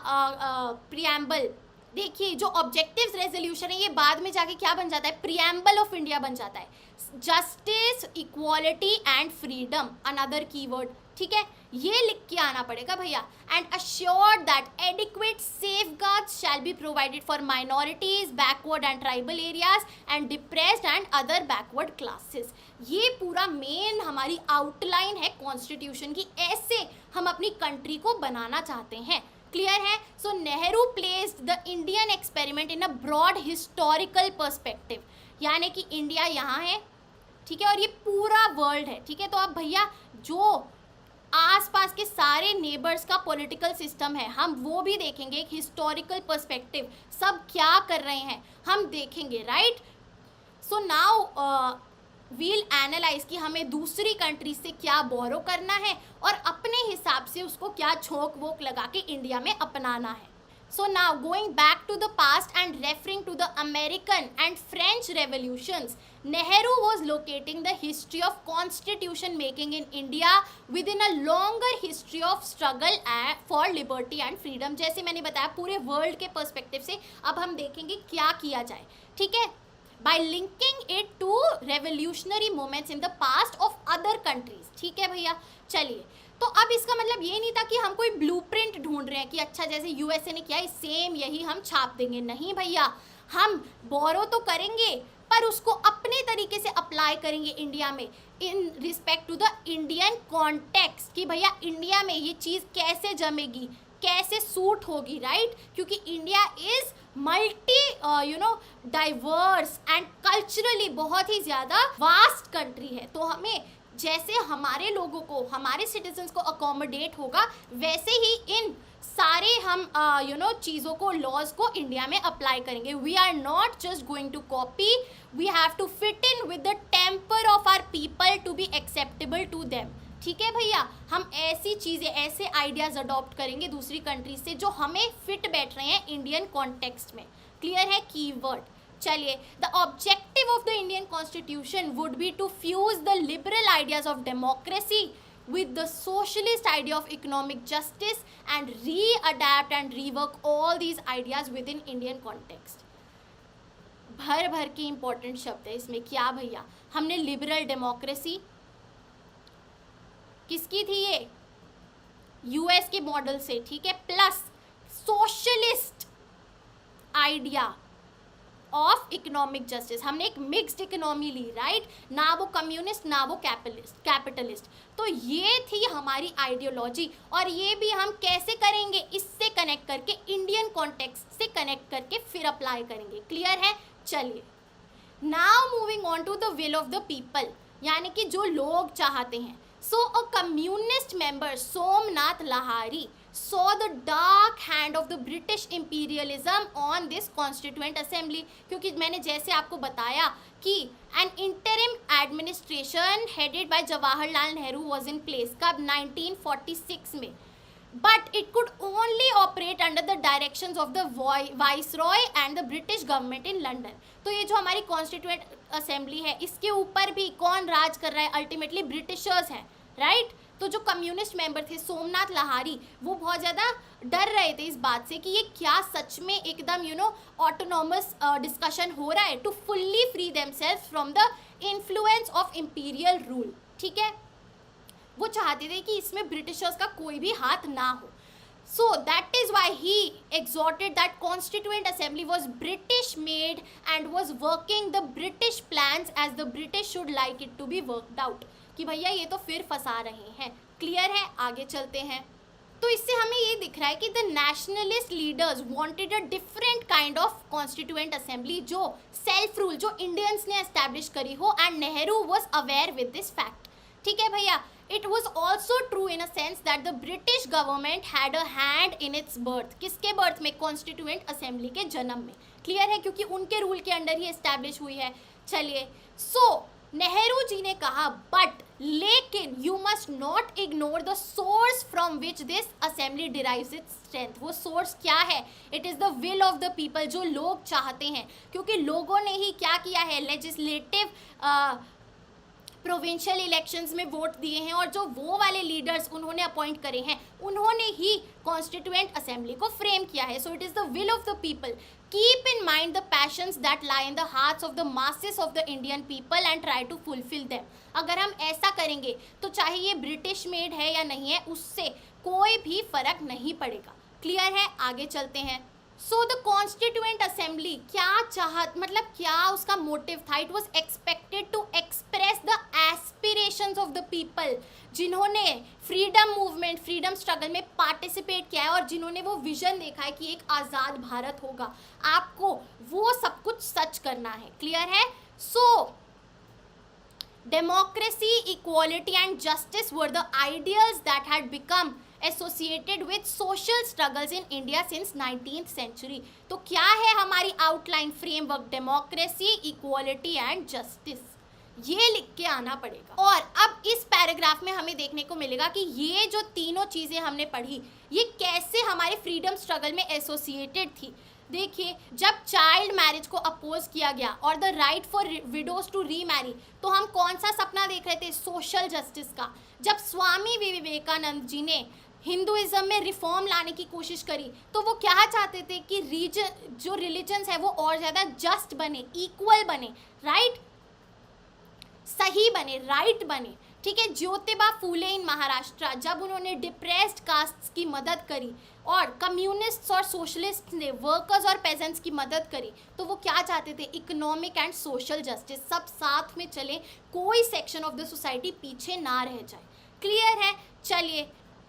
प्रियम्बल? देखिए जो ऑब्जेक्टिव्स रेजोल्यूशन है ये बाद में जाके क्या बन जाता है, प्रियम्बल ऑफ इंडिया बन जाता है। Justice, equality and freedom, another keyword, ठीक है, ये लिख के आना पड़ेगा भैया। And assure that adequate safeguards shall be provided for minorities, backward and tribal areas and depressed and other backward classes. ये पूरा मेन हमारी आउटलाइन है कॉन्स्टिट्यूशन की, ऐसे हम अपनी कंट्री को बनाना चाहते हैं। क्लियर है? So Nehru placed the Indian experiment in a broad historical perspective, यानी कि इंडिया यहाँ है, ठीक है, और ये पूरा वर्ल्ड है, ठीक है। तो अब भैया जो आसपास के सारे नेबर्स का पॉलिटिकल सिस्टम है हम वो भी देखेंगे, एक हिस्टोरिकल पर्सपेक्टिव, सब क्या कर रहे हैं हम देखेंगे, right. So now we'll analyse कि हमें दूसरी कंट्री से क्या बोरो करना है और अपने हिसाब से उसको क्या छोक वोक लगा के इंडिया में अपनाना है। So now going back to the past and referring to the American and French revolutions, Nehru was locating the history of constitution making in India within a longer history of struggle for liberty and freedom। जैसे मैंने बताया पूरे world के perspective से अब हम देखेंगे क्या किया जाए, ठीक है, by linking it to revolutionary moments in the past of other countries, ठीक है भैया। चलिए, तो अब इसका मतलब ये नहीं था कि हम कोई ब्लूप्रिंट ढूंढ रहे हैं कि अच्छा जैसे यूएसए ने किया है सेम यही हम छाप देंगे, नहीं भैया, हम बोरो तो करेंगे पर उसको अपने तरीके से अप्लाई करेंगे इंडिया में in respect to the Indian context, कि भैया इंडिया में ये चीज़ कैसे जमेगी, कैसे सूट होगी, राइट, क्योंकि India is multi diverse and culturally बहुत ही ज़्यादा वास्ट कंट्री है। तो हमें जैसे हमारे लोगों को, हमारे सिटीजन्स को अकोमोडेट होगा वैसे ही इन सारे हम चीज़ों को, लॉज को इंडिया में अप्लाई करेंगे। We are not just going to copy, we have to fit in with the temper of our people to be acceptable to them, ठीक है भैया। हम ऐसी चीज़ें, ऐसे आइडियाज़ अडॉप्ट करेंगे दूसरी कंट्री से जो हमें फिट बैठ रहे हैं इंडियन कॉन्टेक्स्ट में। क्लियर है कीवर्ड? चलिए, the objective of the Indian constitution would be to fuse the liberal ideas of democracy with the socialist idea of economic justice and readapt and rework all these ideas within Indian context। भर भर के important शब्द है इसमें। क्या भैया, हमने liberal democracy किसकी थी, ये यूएस के मॉडल से, ठीक है, plus socialist idea of economic justice, हमने एक मिक्स्ड इकोनॉमी ली, राइट, ना वो कम्युनिस्ट ना वो कैपिटलिस्ट। तो ये थी हमारी आइडियोलॉजी, और ये भी हम कैसे करेंगे, इससे कनेक्ट करके, इंडियन कॉन्टेक्स्ट से कनेक्ट करके फिर अप्लाई करेंगे। क्लियर है? चलिए, now moving on to the will of the people, यानी कि जो लोग चाहते हैं। So a communist member Somnath Lahiri saw the dark hand of the British imperialism on this constituent assembly, क्योंकि मैंने जैसे आपको बताया कि an interim administration headed by Jawaharlal Nehru was in place कब 1946 में, but it could only operate under the directions of the viceroy and the British government in London। तो ये जो हमारी constituent assembly है इसके ऊपर भी कौन राज कर रहा है, अल्टीमेटली ब्रिटिशर्स हैं, राइट। तो जो कम्युनिस्ट मेंबर थे सोमनाथ लाहारी, वो बहुत ज़्यादा डर रहे थे इस बात से कि ये क्या सच में एकदम ऑटोनॉमस डिस्कशन हो रहा है to fully free themselves from the influence of imperial rule, ठीक है। वो चाहते थे कि इसमें ब्रिटिशर्स का कोई भी हाथ ना हो। So that is why he exhorted that Constituent Assembly was British made and was working the British plans as the British should like it to be worked out। कि भैया ये तो फिर फंसा रहे हैं। क्लियर है? आगे चलते हैं। तो इससे हमें ये दिख रहा है कि the nationalist leaders wanted a different kind of constituent assembly, जो सेल्फ रूल, जो इंडियंस ने एस्टैब्लिश करी हो, and Nehru was aware with this fact, ठीक है भैया। It was also true in a sense that the British government had a hand in its birth। किसके birth में? कॉन्स्टिट्यूएंट असेंबली के जन्म में। क्लियर है? क्योंकि उनके रूल के अंडर ही एस्टैब्लिश हुई है। चलिए, सो नेहरू जी ने कहा बट लेकिन you must not ignore the source from which this assembly derives its strength. वो सोर्स क्या है? It is the will of the people, जो लोग चाहते हैं, क्योंकि लोगों ने ही क्या किया है, लेजिस्लेटिव प्रोविंशियल इलेक्शंस में वोट दिए हैं, और जो वो वाले लीडर्स उन्होंने अपॉइंट करे हैं, उन्होंने ही कॉन्स्टिट्यूएंट असेंबली को फ्रेम किया है। So it is the will of the people. Keep in mind the passions that lie in the hearts of the masses of the Indian people and try to fulfil them. अगर हम ऐसा करेंगे तो चाहे ये British made है या नहीं है, उससे कोई भी फर्क नहीं पड़ेगा। क्लियर है? आगे चलते हैं। सो द कॉन्स्टिट्यूएंट असेंबली क्या मतलब क्या उसका मोटिव था? It was expected to express the aspirations of the people, जिन्होंने फ्रीडम मूवमेंट, फ्रीडम स्ट्रगल में पार्टिसिपेट किया है, और जिन्होंने वो विजन देखा है कि एक आज़ाद भारत होगा। आपको वो सब कुछ सच करना है। क्लियर है? सो democracy, equality and justice were the ideals that had become associated with social struggles in India since 19th century। तो क्या है हमारी outline framework? Democracy, equality and justice, ये लिख के आना पड़ेगा। और अब इस पैराग्राफ में हमें देखने को मिलेगा कि ये जो तीनों चीज़ें हमने पढ़ी, ये कैसे हमारे फ्रीडम स्ट्रगल में एसोसिएटेड थी। देखिए, जब चाइल्ड मैरिज को अपोज किया गया और the right for widows to remarry, तो हम कौन सा सपना देख रहे थे? सोशल जस्टिस का। जब स्वामी विवेकानंद जी ने हिंदुइज्म में रिफॉर्म लाने की कोशिश करी, तो वो क्या चाहते थे कि जो रिलीजन्स है वो और ज़्यादा जस्ट बने, इक्वल बने, राइट, सही बने, राइट बने। ठीक है, ज्योतिबा फूले इन महाराष्ट्र, जब उन्होंने डिप्रेस्ड कास्ट्स की मदद करी और कम्युनिस्ट्स और सोशलिस्ट ने वर्कर्स और पेजेंट्स की मदद करी, तो वो क्या चाहते थे? इकोनॉमिक एंड सोशल जस्टिस, सब साथ में चले, कोई सेक्शन ऑफ द सोसाइटी पीछे ना रह जाए। क्लियर है? चलिए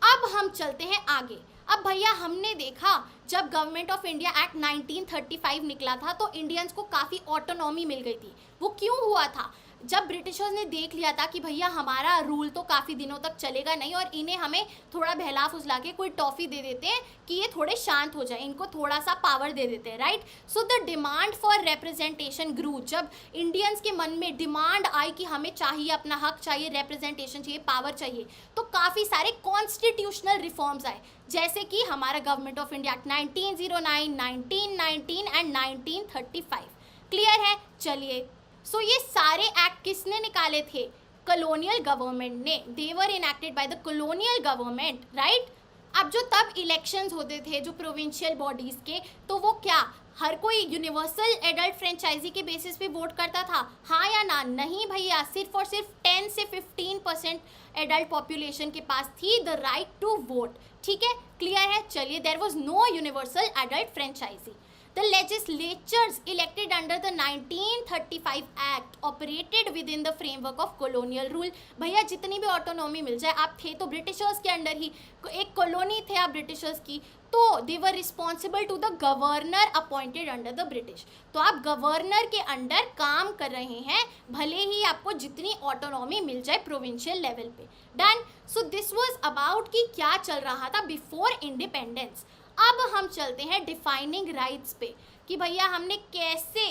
अब हम चलते हैं आगे। अब भैया हमने देखा जब गवर्नमेंट ऑफ इंडिया एक्ट 1935 निकला था, तो इंडियंस को काफ़ी ऑटोनॉमी मिल गई थी। वो क्यों हुआ था? जब ब्रिटिशर्स ने देख लिया था कि भैया हमारा रूल तो काफ़ी दिनों तक चलेगा नहीं, और इन्हें हमें थोड़ा बहला फुसला के कोई टॉफ़ी दे देते हैं कि ये थोड़े शांत हो जाए, इनको थोड़ा सा पावर दे देते हैं, right. So the demand for representation grew. जब इंडियंस के मन में डिमांड आई कि हमें चाहिए, अपना हक चाहिए, रिप्रेजेंटेशन चाहिए, पावर चाहिए, तो काफ़ी सारे कॉन्स्टिट्यूशनल रिफॉर्म्स आए, जैसे कि हमारा government of India act 1909, 1919 and 1935। Clear है? चलिए, सो ये सारे एक्ट किसने निकाले थे? कॉलोनियल गवर्नमेंट ने। They were enacted by the colonial government, right. अब जो तब इलेक्शंस होते थे जो प्रोविंशियल बॉडीज़ के, तो वो क्या हर कोई यूनिवर्सल एडल्ट फ्रेंचाइजी के बेसिस पे वोट करता था? हाँ या ना? नहीं भैया, सिर्फ और सिर्फ 10 से 15% एडल्ट पॉपुलेशन के पास थी द राइट टू वोट। ठीक है, क्लियर है? चलिए, there was no universal adult franchise. The legislatures elected under the 1935 Act operated within the framework of colonial rule। भैया जितनी भी ऑटोनॉमी मिल जाए, आप थे तो ब्रिटिशर्स के अंडर ही, एक कॉलोनी थे आप ब्रिटिशर्स की, तो they were responsible to the governor appointed under the British. तो आप गवर्नर के अंडर काम कर रहे हैं, भले ही आपको जितनी ऑटोनॉमी मिल जाए प्रोविंशियल लेवल पे। Done. So this was about कि क्या चल रहा था बिफोर इंडिपेंडेंस। अब हम चलते हैं डिफाइनिंग राइट्स पे, कि भैया हमने कैसे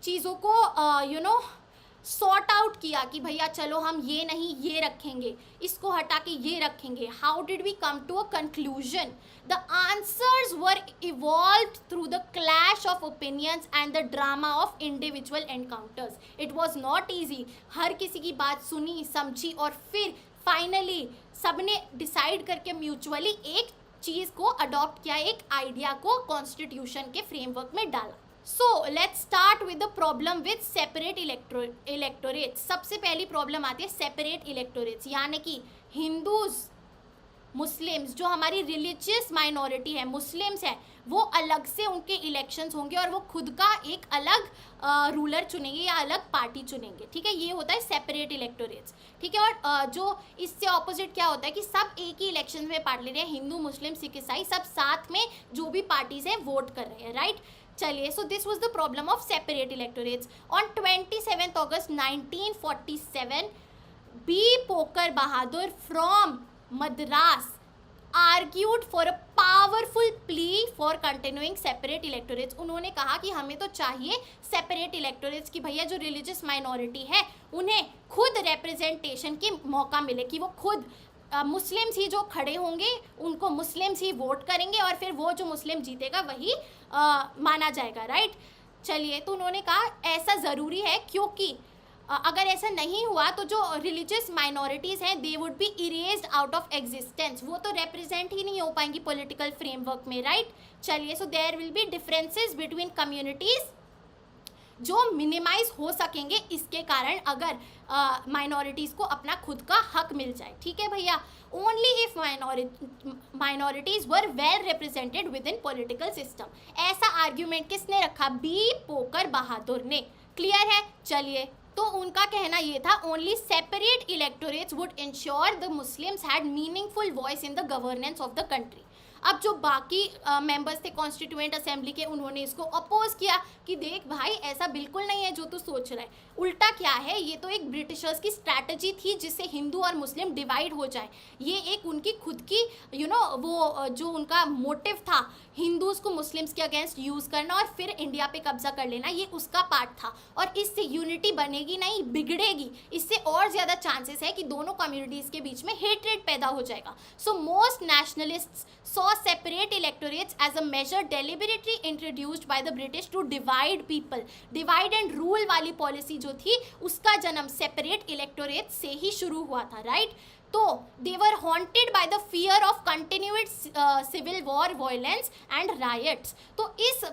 चीज़ों को सॉर्ट आउट किया कि भैया चलो हम ये नहीं ये रखेंगे, इसको हटा के ये रखेंगे। How did we come to a conclusion? The answers were evolved through the clash of opinions and the drama of individual encounters. It was not easy. हर किसी की बात सुनी, समझी, और फिर फाइनली सबने डिसाइड करके म्यूचुअली एक चीज़ को अडॉप्ट किया, एक आइडिया को कॉन्स्टिट्यूशन के फ्रेमवर्क में डाला। So let's start with the problem with separate electorates. सबसे पहली प्रॉब्लम आती है सेपरेट इलेक्टोरेट्स, यानी कि हिंदूज, मुस्लिम्स, जो हमारी रिलीजियस माइनॉरिटी है, मुस्लिम्स है, वो अलग से उनके इलेक्शंस होंगे और वो खुद का एक अलग रूलर चुनेंगे या अलग पार्टी चुनेंगे। ठीक है, ये होता है सेपरेट इलेक्टोरेट्स। ठीक है, और जो इससे ऑपोजिट क्या होता है कि सब एक ही इलेक्शन में पार्ट ले रहे हैं, हिंदू, मुस्लिम, सिख, ईसाई, सब साथ में जो भी पार्टीज हैं वोट कर रहे हैं, राइट। चलिए, so this was the problem of separate electorates. On 27 August 1947 B Pocker Bahadur from Madras argued for a powerful plea for continuing separate electorates. उन्होंने कहा कि हमें तो चाहिए separate electorates, कि भैया जो religious minority है उन्हें खुद representation की मौका मिले, कि वो खुद मुस्लिम्स ही जो खड़े होंगे उनको मुस्लिम्स ही वोट करेंगे और फिर वो जो मुस्लिम जीतेगा वही माना जाएगा, राइट. चलिए, तो उन्होंने कहा ऐसा ज़रूरी है क्योंकि अगर ऐसा नहीं हुआ तो जो रिलीजियस माइनॉरिटीज़ हैं they would be erased out of existence, वो तो रिप्रेजेंट ही नहीं हो पाएंगी पॉलिटिकल फ्रेमवर्क में, राइट. चलिए, so there will be differences between communities जो मिनिमाइज हो सकेंगे इसके कारण अगर माइनॉरिटीज़ को अपना खुद का हक मिल जाए. ठीक है भैया. Only if minorities were well represented with in political system. ऐसा आर्ग्यूमेंट किसने रखा? बी पोकर बहादुर ने. क्लियर है. चलिए, तो उनका कहना ये था only separate electorates would ensure the Muslims had meaningful voice in the governance of the country. अब जो बाकी मेंबर्स थे कॉन्स्टिट्यूएंट असेंबली के, उन्होंने इसको अपोज किया कि देख भाई ऐसा बिल्कुल नहीं है जो तू सोच रहा है, उल्टा क्या है, ये तो एक ब्रिटिशर्स की स्ट्रैटेजी थी जिससे हिंदू और मुस्लिम डिवाइड हो जाए. ये एक उनकी खुद की वो जो उनका मोटिव था हिंदूज़ को मुस्लिम्स के अगेंस्ट यूज़ करना और फिर इंडिया पे कब्जा कर लेना, ये उसका पार्ट था. और इससे यूनिटी बनेगी नहीं, बिगड़ेगी. इससे और ज़्यादा चांसेस है कि दोनों कम्युनिटीज़ के बीच में हेट्रेड पैदा हो जाएगा. So most nationalists saw separate electorates as a measure deliberately introduced by the British to divide people. Divide and rule वाली पॉलिसी जो थी उसका जन्म separate electorates से ही शुरू हुआ था, राइट. तो they were haunted by the fear of continued civil war, violence and riots. तो इस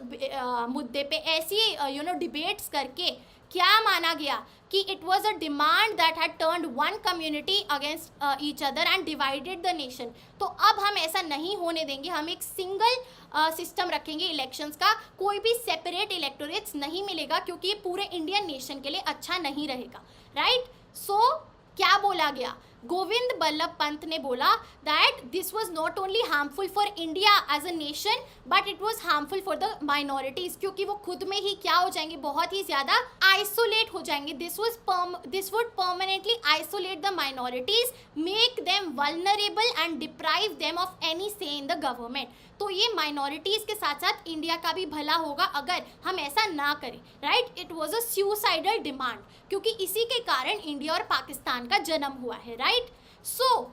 मुद्दे पे ऐसी डिबेट्स करके क्या माना गया कि it was a demand that had turned one community against each other and divided the nation. तो अब हम ऐसा नहीं होने देंगे, हम एक सिंगल सिस्टम रखेंगे इलेक्शंस का, कोई भी सेपरेट इलेक्टोरेट्स नहीं मिलेगा क्योंकि ये पूरे इंडियन नेशन के लिए अच्छा नहीं रहेगा, राइट. सो क्या बोला गया? गोविंद बल्लभ पंत ने बोला that this was not only harmful for India as a nation but it was harmful for the minorities, क्योंकि वो खुद में ही क्या हो जाएंगे, बहुत ही ज़्यादा आइसोलेट हो जाएंगे. This would permanently isolate the minorities, make them vulnerable and deprive them of any से इन द गवर्नमेंट. तो ये माइनॉरिटीज़ के साथ साथ इंडिया का भी भला होगा अगर हम ऐसा ना करें, right. It was a suicidal demand क्योंकि इसी के कारण इंडिया और पाकिस्तान का जन्म हुआ है, right. So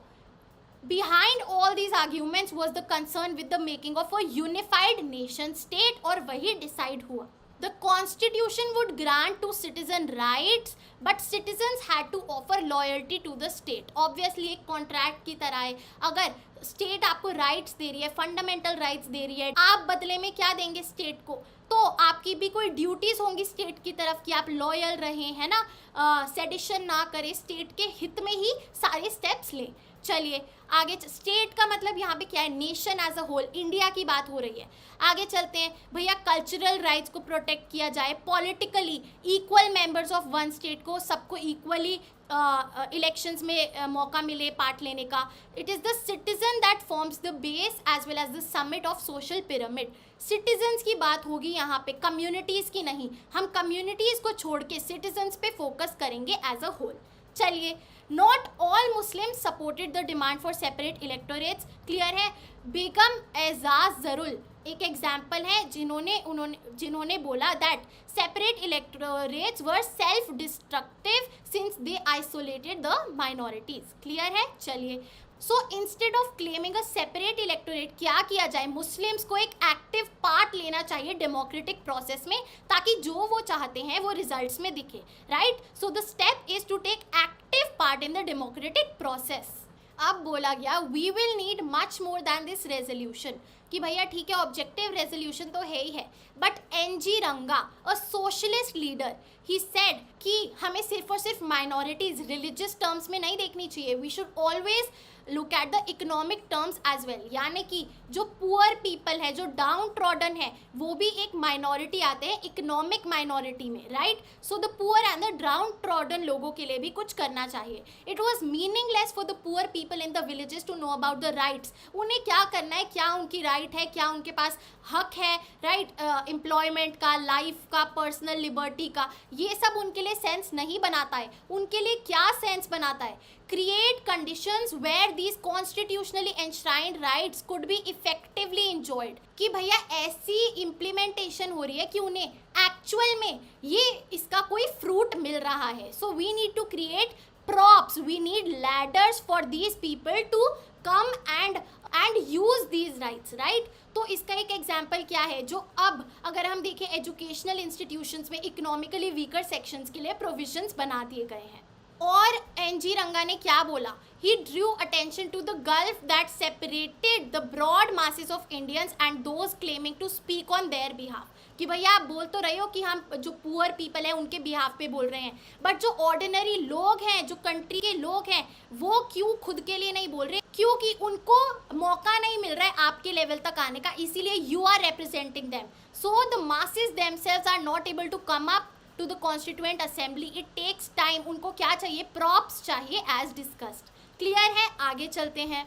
behind all these arguments was the concern with the making of a unified nation state और वही डिसाइड हुआ. The constitution would grant to citizen rights but citizens had to offer loyalty to the state. Obviously एक contract की तरह है. अगर state आपको rights दे रही है, फंडामेंटल राइट्स दे रही है, आप बदले में क्या देंगे स्टेट को? तो आपकी भी कोई ड्यूटीज़ होंगी स्टेट की तरफ कि आप लॉयल रहें, है ना, सेडिशन ना करें, स्टेट के हित में ही सारे स्टेप्स लें. चलिए आगे, स्टेट का मतलब यहाँ पे क्या है? Nation as a whole, India की बात हो रही है. आगे चलते हैं भैया. कल्चरल राइट्स को प्रोटेक्ट किया जाए, politically equal members of one state को सबको इक्वली इलेक्शंस में मौका मिले पार्ट लेने का. It is the citizen that forms the base as well as the summit of social pyramid. Citizens की बात होगी यहाँ पे, कम्युनिटीज़ की नहीं. हम कम्युनिटीज़ को छोड़ के सिटीजन्स पे फोकस करेंगे एज अ होल. चलिए, not all Muslim supported the demand for separate electorates. Clear है. बेगम एजाज जरुल एक एग्जाम्पल है जिन्होंने बोला that separate electorates were self destructive since they isolated the minorities. Clear है. चलिए, so instead of claiming a separate electorate क्या किया जाए? मुस्लिम्स को एक एक्टिव पार्ट लेना चाहिए डेमोक्रेटिक प्रोसेस में ताकि जो वो चाहते हैं वो रिजल्ट्स में दिखे, right. So the step is to take active part in the democratic process. अब बोला गया we will need much more than this resolution, कि भैया ठीक है ऑब्जेक्टिव रेजोल्यूशन तो है ही है, बट एनजी रंगा a socialist leader he said कि हमें सिर्फ और सिर्फ माइनॉरिटीज़ रिलीजियस टर्म्स में नहीं देखनी चाहिए. We should always look at the economic terms as well. यानी कि जो पुअर पीपल है, जो डाउन ट्रॉडन है, वो भी एक माइनॉरिटी आते हैं इकोनॉमिक माइनॉरिटी में, right. So the poor and the downtrodden लोगों के लिए भी कुछ करना चाहिए. It was meaningless for the poor people in the villages to know about the rights. उन्हें क्या करना है, क्या उनकी राइट है, क्या उनके पास हक है, राइट, एम्प्लॉयमेंट का, लाइफ का, पर्सनल लिबर्टी का, ये सब उनके लिए सेंस नहीं बनाता है. उनके लिए क्या सेंस बनाता है create conditions where these constitutionally enshrined rights could be effectively enjoyed. कि भैया ऐसी implementation हो रही है कि उन्हें actual में ये इसका कोई fruit मिल रहा है. So we need to create props, we need ladders for these people to come and use these rights, right? तो इसका एक एग्जाम्पल क्या है जो अब अगर हम देखें एजुकेशनल इंस्टीट्यूशंस में इकोनॉमिकली वीकर सेक्शंस के लिए प्रोविजंस बना दिए गए हैं. और एनजी रंगा ने क्या बोला? He drew attention to the gulf that separated the broad masses of Indians and those claiming to speak on their behalf. कि भैया आप बोल तो रहे हो कि हम जो पुअर पीपल हैं उनके बिहाफ पे बोल रहे हैं, बट जो ऑर्डिनरी लोग हैं, जो कंट्री के लोग हैं, वो क्यों खुद के लिए नहीं बोल रहे? क्योंकि उनको मौका नहीं मिल रहा है आपके लेवल तक आने का, इसीलिए you are representing them. So the masses themselves are not able to come up to the constituent assembly. It takes time. उनको क्या चाहिए? प्रॉप्स चाहिए, एज डिस्कस्ड. क्लियर है? आगे चलते हैं.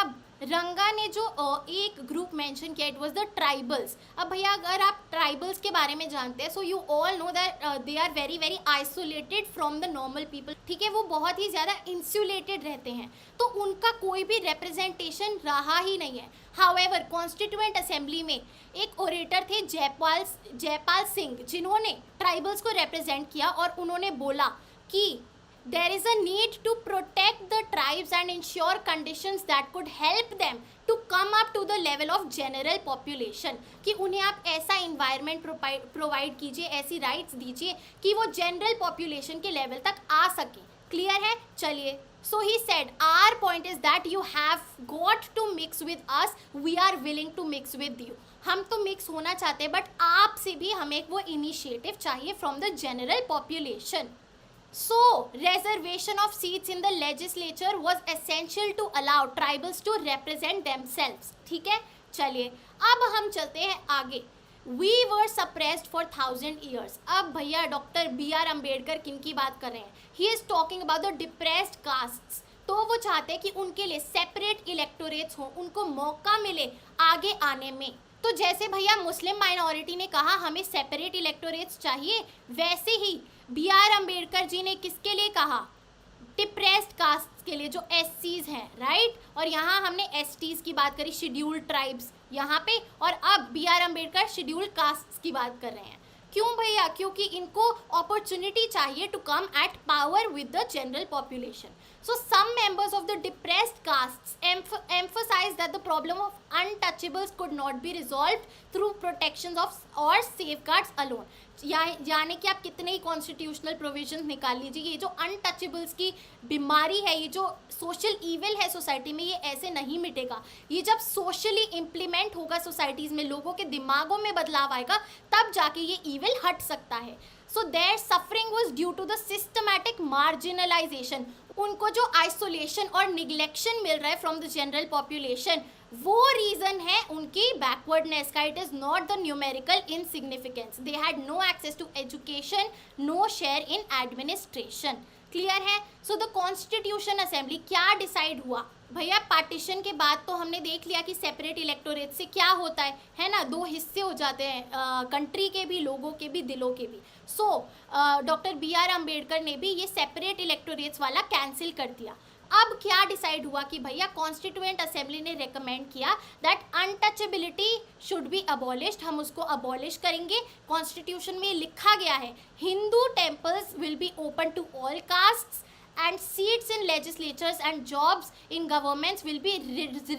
अब रंगा ने जो एक ग्रुप मेंशन किया, इट वाज द ट्राइबल्स. अब भैया अगर आप ट्राइबल्स के बारे में जानते हैं, so you all know that they are very very isolated from the normal people. ठीक है, वो बहुत ही ज़्यादा इंसुलेटेड रहते हैं, तो उनका कोई भी रिप्रेजेंटेशन रहा ही नहीं है. हाउएवर कॉन्स्टिट्यूएंट असेंबली में एक ओरेटर थे जयपाल सिंह, जिन्होंने ट्राइबल्स को रिप्रेजेंट किया और उन्होंने बोला कि there is a need to protect the tribes and ensure conditions that could help them to come up to the level of general population. कि उन्हें आप ऐसा environment provide कीजिए, ऐसी rights दीजिए कि वो general population के level तक आ सके. Clear है? चलिए. So he said, our point is that you have got to mix with us. We are willing to mix with you. हम तो mix होना चाहते हैं, but आपसे भी हमें एक वो initiative चाहिए from the general population. So, reservation of seats in the legislature was essential to allow tribals to represent themselves. ठीक है, चलिए अब हम चलते हैं आगे. We were suppressed for 1000 years. अब भैया डॉक्टर B.R. अम्बेडकर किन की बात कर रहे हैं? He is talking about the depressed castes. तो वो चाहते हैं कि उनके लिए सेपरेट इलेक्टोरेट्स हों, उनको मौका मिले आगे आने में. तो जैसे भैया मुस्लिम माइनॉरिटी ने कहा हमें सेपरेट इलेक्टोरेट्स चाहिए, वैसे ही B.R. अम्बेडकर जी ने किसके लिए कहा? डिप्रेस्ड कास्ट के लिए, जो SCs हैं, राइट. और यहाँ हमने STs की बात करी, शेड्यूल्ड ट्राइब्स यहाँ पे, और अब B.R. अम्बेडकर शेड्यूल्ड कास्ट्स की बात कर रहे हैं. क्यों भैया? क्योंकि इनको अपॉर्चुनिटी चाहिए to come at power with the general population. So some members of the depressed castes emphasize that the problem of untouchables could not be resolved through protections of or safeguards alone. यानी कि आप कितने ही constitutional provisions निकाल लीजिए, ये जो untouchables की बीमारी है, ये जो सोशल ईविल है सोसाइटी में, ये ऐसे नहीं मिटेगा. ये जब सोशली इम्प्लीमेंट होगा सोसाइटीज़ में, लोगों के दिमागों में बदलाव आएगा, तब जाके ये ईविल हट सकता है. So their suffering was due to the systematic marginalization. उनको जो आइसोलेशन और निग्लेक्शन मिल रहा है फ्रॉम द जनरल पॉपुलेशन, वो रीज़न है उनकी बैकवर्डनेस का. It is not the numerical insignificance. They had no access to education, no share in administration. Clear है? सो द कॉन्स्टिट्यूशन असेंबली क्या डिसाइड हुआ? भैया पार्टीशन के बाद तो हमने देख लिया कि सेपरेट इलेक्टोरेट से क्या होता है ना, दो हिस्से हो जाते हैं, कंट्री के भी, लोगों के भी, दिलों के भी. So doctor B.R. अम्बेडकर ने भी ये सेपरेट इलेक्टोरेट्स वाला कैंसिल कर दिया. अब क्या डिसाइड हुआ कि भैया कॉन्स्टिट्यूएंट असेंबली ने रिकमेंड किया that untouchability should be abolished. हम उसको अबॉलिश करेंगे. कॉन्स्टिट्यूशन में लिखा गया है Hindu temples will be open to all castes and seats in legislatures and jobs in governments will be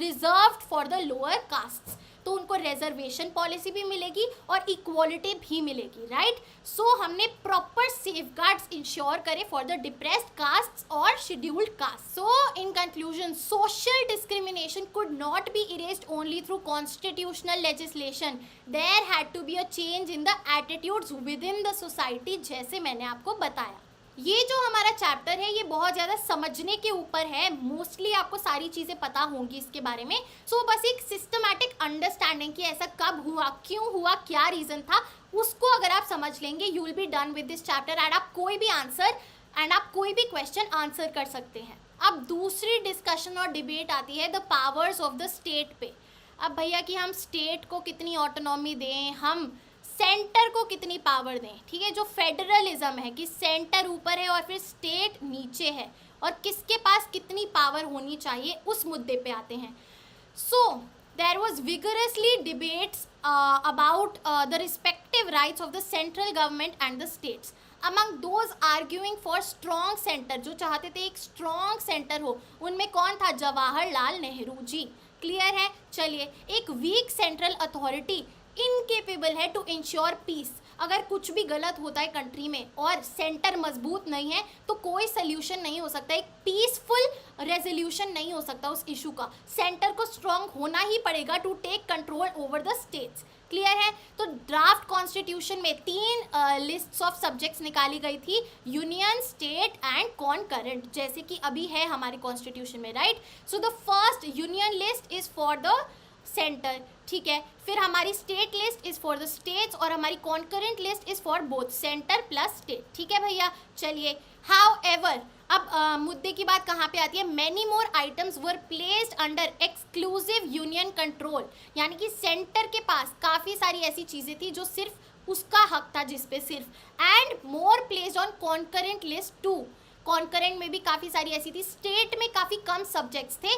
reserved for the lower castes. तो उनको रिजर्वेशन पॉलिसी भी मिलेगी और इक्वालिटी भी मिलेगी, राइट. सो हमने प्रॉपर सेफगार्ड्स इंश्योर करे फॉर द डिप्रेस्ड कास्ट्स और scheduled caste. So in conclusion, social discrimination could not be erased only through constitutional legislation. There had to be a change in the attitudes within the society, जैसे मैंने आपको बताया. ये जो हमारा chapter है ये बहुत ज़्यादा समझने के ऊपर है. मोस्टली आपको सारी चीज़ें पता होंगी इसके बारे में. सो बस एक सिस्टमैटिक अंडरस्टैंडिंग कि ऐसा कब हुआ, क्यों हुआ, क्या रीज़न था, उसको अगर आप समझ लेंगे, you will be done with this chapter and आप कोई भी क्वेश्चन आंसर कर सकते हैं. अब दूसरी डिस्कशन और डिबेट आती है the powers of the state पे. अब भैया कि हम स्टेट को कितनी ऑटोनॉमी दें, हम सेंटर को कितनी पावर दें. ठीक है, जो फेडरलिज्म है कि सेंटर ऊपर है और फिर स्टेट नीचे है, और किसके पास कितनी पावर होनी चाहिए उस मुद्दे पे आते हैं. So there was vigorously debates about the respective rights of the central government and the states. Among those arguing for strong center, जो चाहते थे एक strong center हो, उनमें कौन था? जवाहरलाल नेहरू जी. क्लियर है. चलिए, एक वीक सेंट्रल अथॉरिटी इनकेपेबल है टू इंश्योर पीस. अगर कुछ भी गलत होता है कंट्री में और सेंटर मजबूत नहीं है तो कोई सोल्यूशन नहीं हो सकता, एक पीसफुल रेजोल्यूशन नहीं हो सकता उस इशू का. सेंटर को स्ट्रांग होना ही पड़ेगा to take control over the states. Clear है. तो ड्राफ्ट कॉन्स्टिट्यूशन में 3 लिस्ट्स ऑफ सब्जेक्ट्स निकाली गई थी, यूनियन, स्टेट एंड कॉनकरेंट, जैसे कि अभी है हमारे कॉन्स्टिट्यूशन में, right. So the first union list is for the centre. ठीक है. फिर हमारी state list is for the states और हमारी concurrent list is for both centre plus state. ठीक है भैया. चलिए, हाउ एवर अब मुद्दे की बात कहाँ पे आती है? Many more items were placed under exclusive union control, यानी कि सेंटर के पास काफ़ी सारी ऐसी चीज़ें थी जो सिर्फ उसका हक था, जिस पे सिर्फ, and more placed on concurrent list too. Concurrent में भी काफ़ी सारी ऐसी थी. स्टेट में काफ़ी कम सब्जेक्ट्स थे,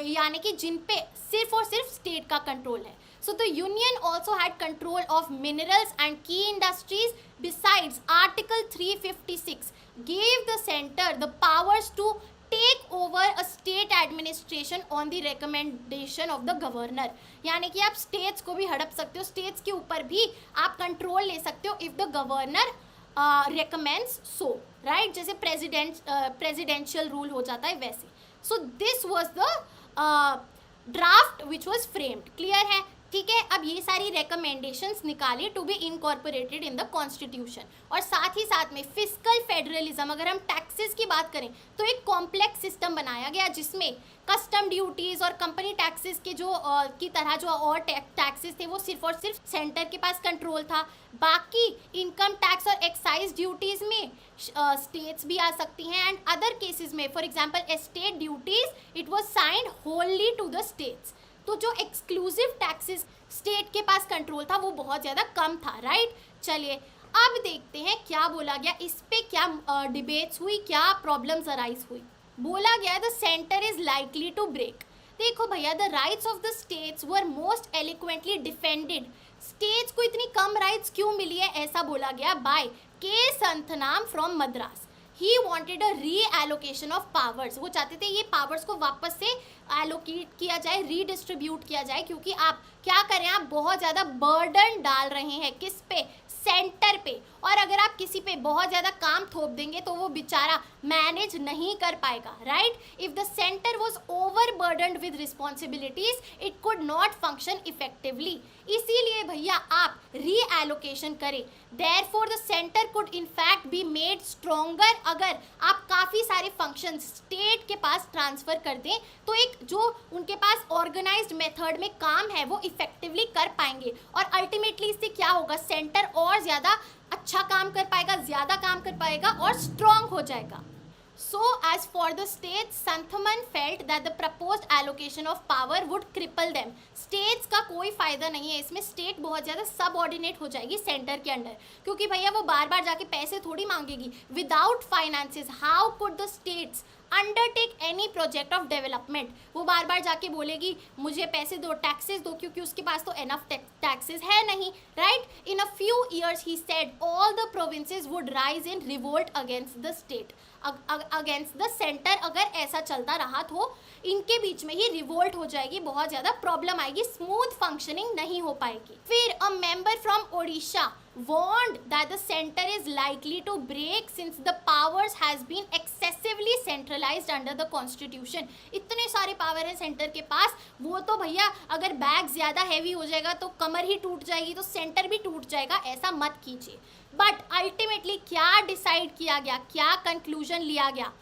यानी कि जिन पे सिर्फ और सिर्फ स्टेट का कंट्रोल है. So the union also had control of minerals and key industries. Besides, Article 356 gave the center the powers to take over a state administration on the recommendation of the governor. यानी कि आप states को भी हड़प सकते हो, states के ऊपर भी आप कंट्रोल ले सकते हो if the governor recommends so, right? जैसे presidential rule हो जाता है वैसे. So this was the draft which was framed. Clear है. ठीक है. अब ये सारी recommendations निकाली to be incorporated in the constitution. और साथ ही साथ में फिजिकल फेडरलिज्म, अगर हम टैक्सेस की बात करें तो एक कॉम्प्लेक्स सिस्टम बनाया गया जिसमें कस्टम ड्यूटीज़ और कंपनी टैक्सेस के जो की तरह जो और टैक्सेस थे वो सिर्फ और सिर्फ सेंटर के पास कंट्रोल था. बाकी इनकम टैक्स और एक्साइज ड्यूटीज़ में स्टेट्स भी आ सकती हैं. एंड अदर केसेस में, for example estate duties, it was assigned wholly to the states. तो जो एक्सक्लूसिव टैक्सेस स्टेट के पास कंट्रोल था वो बहुत ज़्यादा कम था, राइट. चलिए, अब देखते हैं क्या बोला गया, इस पे क्या डिबेट्स हुई, क्या प्रॉब्लम्स अराइज हुई. बोला गया the centre is likely to break. देखो भैया, the rights of the states were most eloquently defended. States को इतनी कम राइट्स क्यों मिली है, ऐसा बोला गया बाय के Santhanam from Madras. He wanted a reallocation of powers. वो चाहते थे ये पावर्स को वापस से एलोकेट किया जाए, रीडिस्ट्रीब्यूट किया जाए, क्योंकि आप क्या करें, आप बहुत ज़्यादा बर्डन डाल रहे हैं किस पे, सेंटर पे. और अगर आप किसी पे बहुत ज़्यादा काम थोप देंगे तो वो बेचारा मैनेज नहीं कर पाएगा, right. If the centre was over burdened with responsibilities it could not function effectively. इसीलिए भैया आप री एलोकेशन करें. Therefore the centre could in fact be made stronger. अगर आप काफ़ी सारे फंक्शन स्टेट के पास ट्रांसफ़र कर दें तो एक जो उनके पास ऑर्गेनाइज्ड मेथड में काम है वो इफेक्टिवली कर पाएंगे. और अल्टीमेटली इससे क्या होगा, सेंटर और ज़्यादा अच्छा काम कर पाएगा, ज़्यादा काम कर पाएगा और स्ट्रॉन्ग हो जाएगा. So as for the states, Santhman felt that the proposed allocation of power would cripple them. States का कोई फ़ायदा नहीं है इसमें, स्टेट बहुत ज़्यादा सबऑर्डिनेट हो जाएगी सेंटर के अंडर, क्योंकि भैया वो बार बार जाके पैसे थोड़ी मांगेगी. Without finances how could the states undertake any project of development. वो बार बार जाके बोलेगी मुझे पैसे दो, टैक्सेस दो, क्योंकि उसके पास तो एनफ टैक्सेस है नहीं, right. In a few years he said all the provinces would rise in revolt against the state, against the centre. अगर ऐसा चलता रहा तो इनके बीच में ही रिवोल्ट हो जाएगी, बहुत ज़्यादा प्रॉब्लम आएगी, स्मूथ फंक्शनिंग नहीं हो पाएगी. फिर a member from Odisha warned that the center is likely to break since the powers has been excessively centralized under the constitution. इतने सारे पावर हैं सेंटर के पास, वो तो भैया अगर बैग ज़्यादा हैवी हो जाएगा तो कमर ही टूट जाएगी, तो सेंटर भी टूट जाएगा, ऐसा मत कीजिए. बट अल्टीमेटली क्या डिसाइड किया गया, क्या कंक्लूजन लिया गया,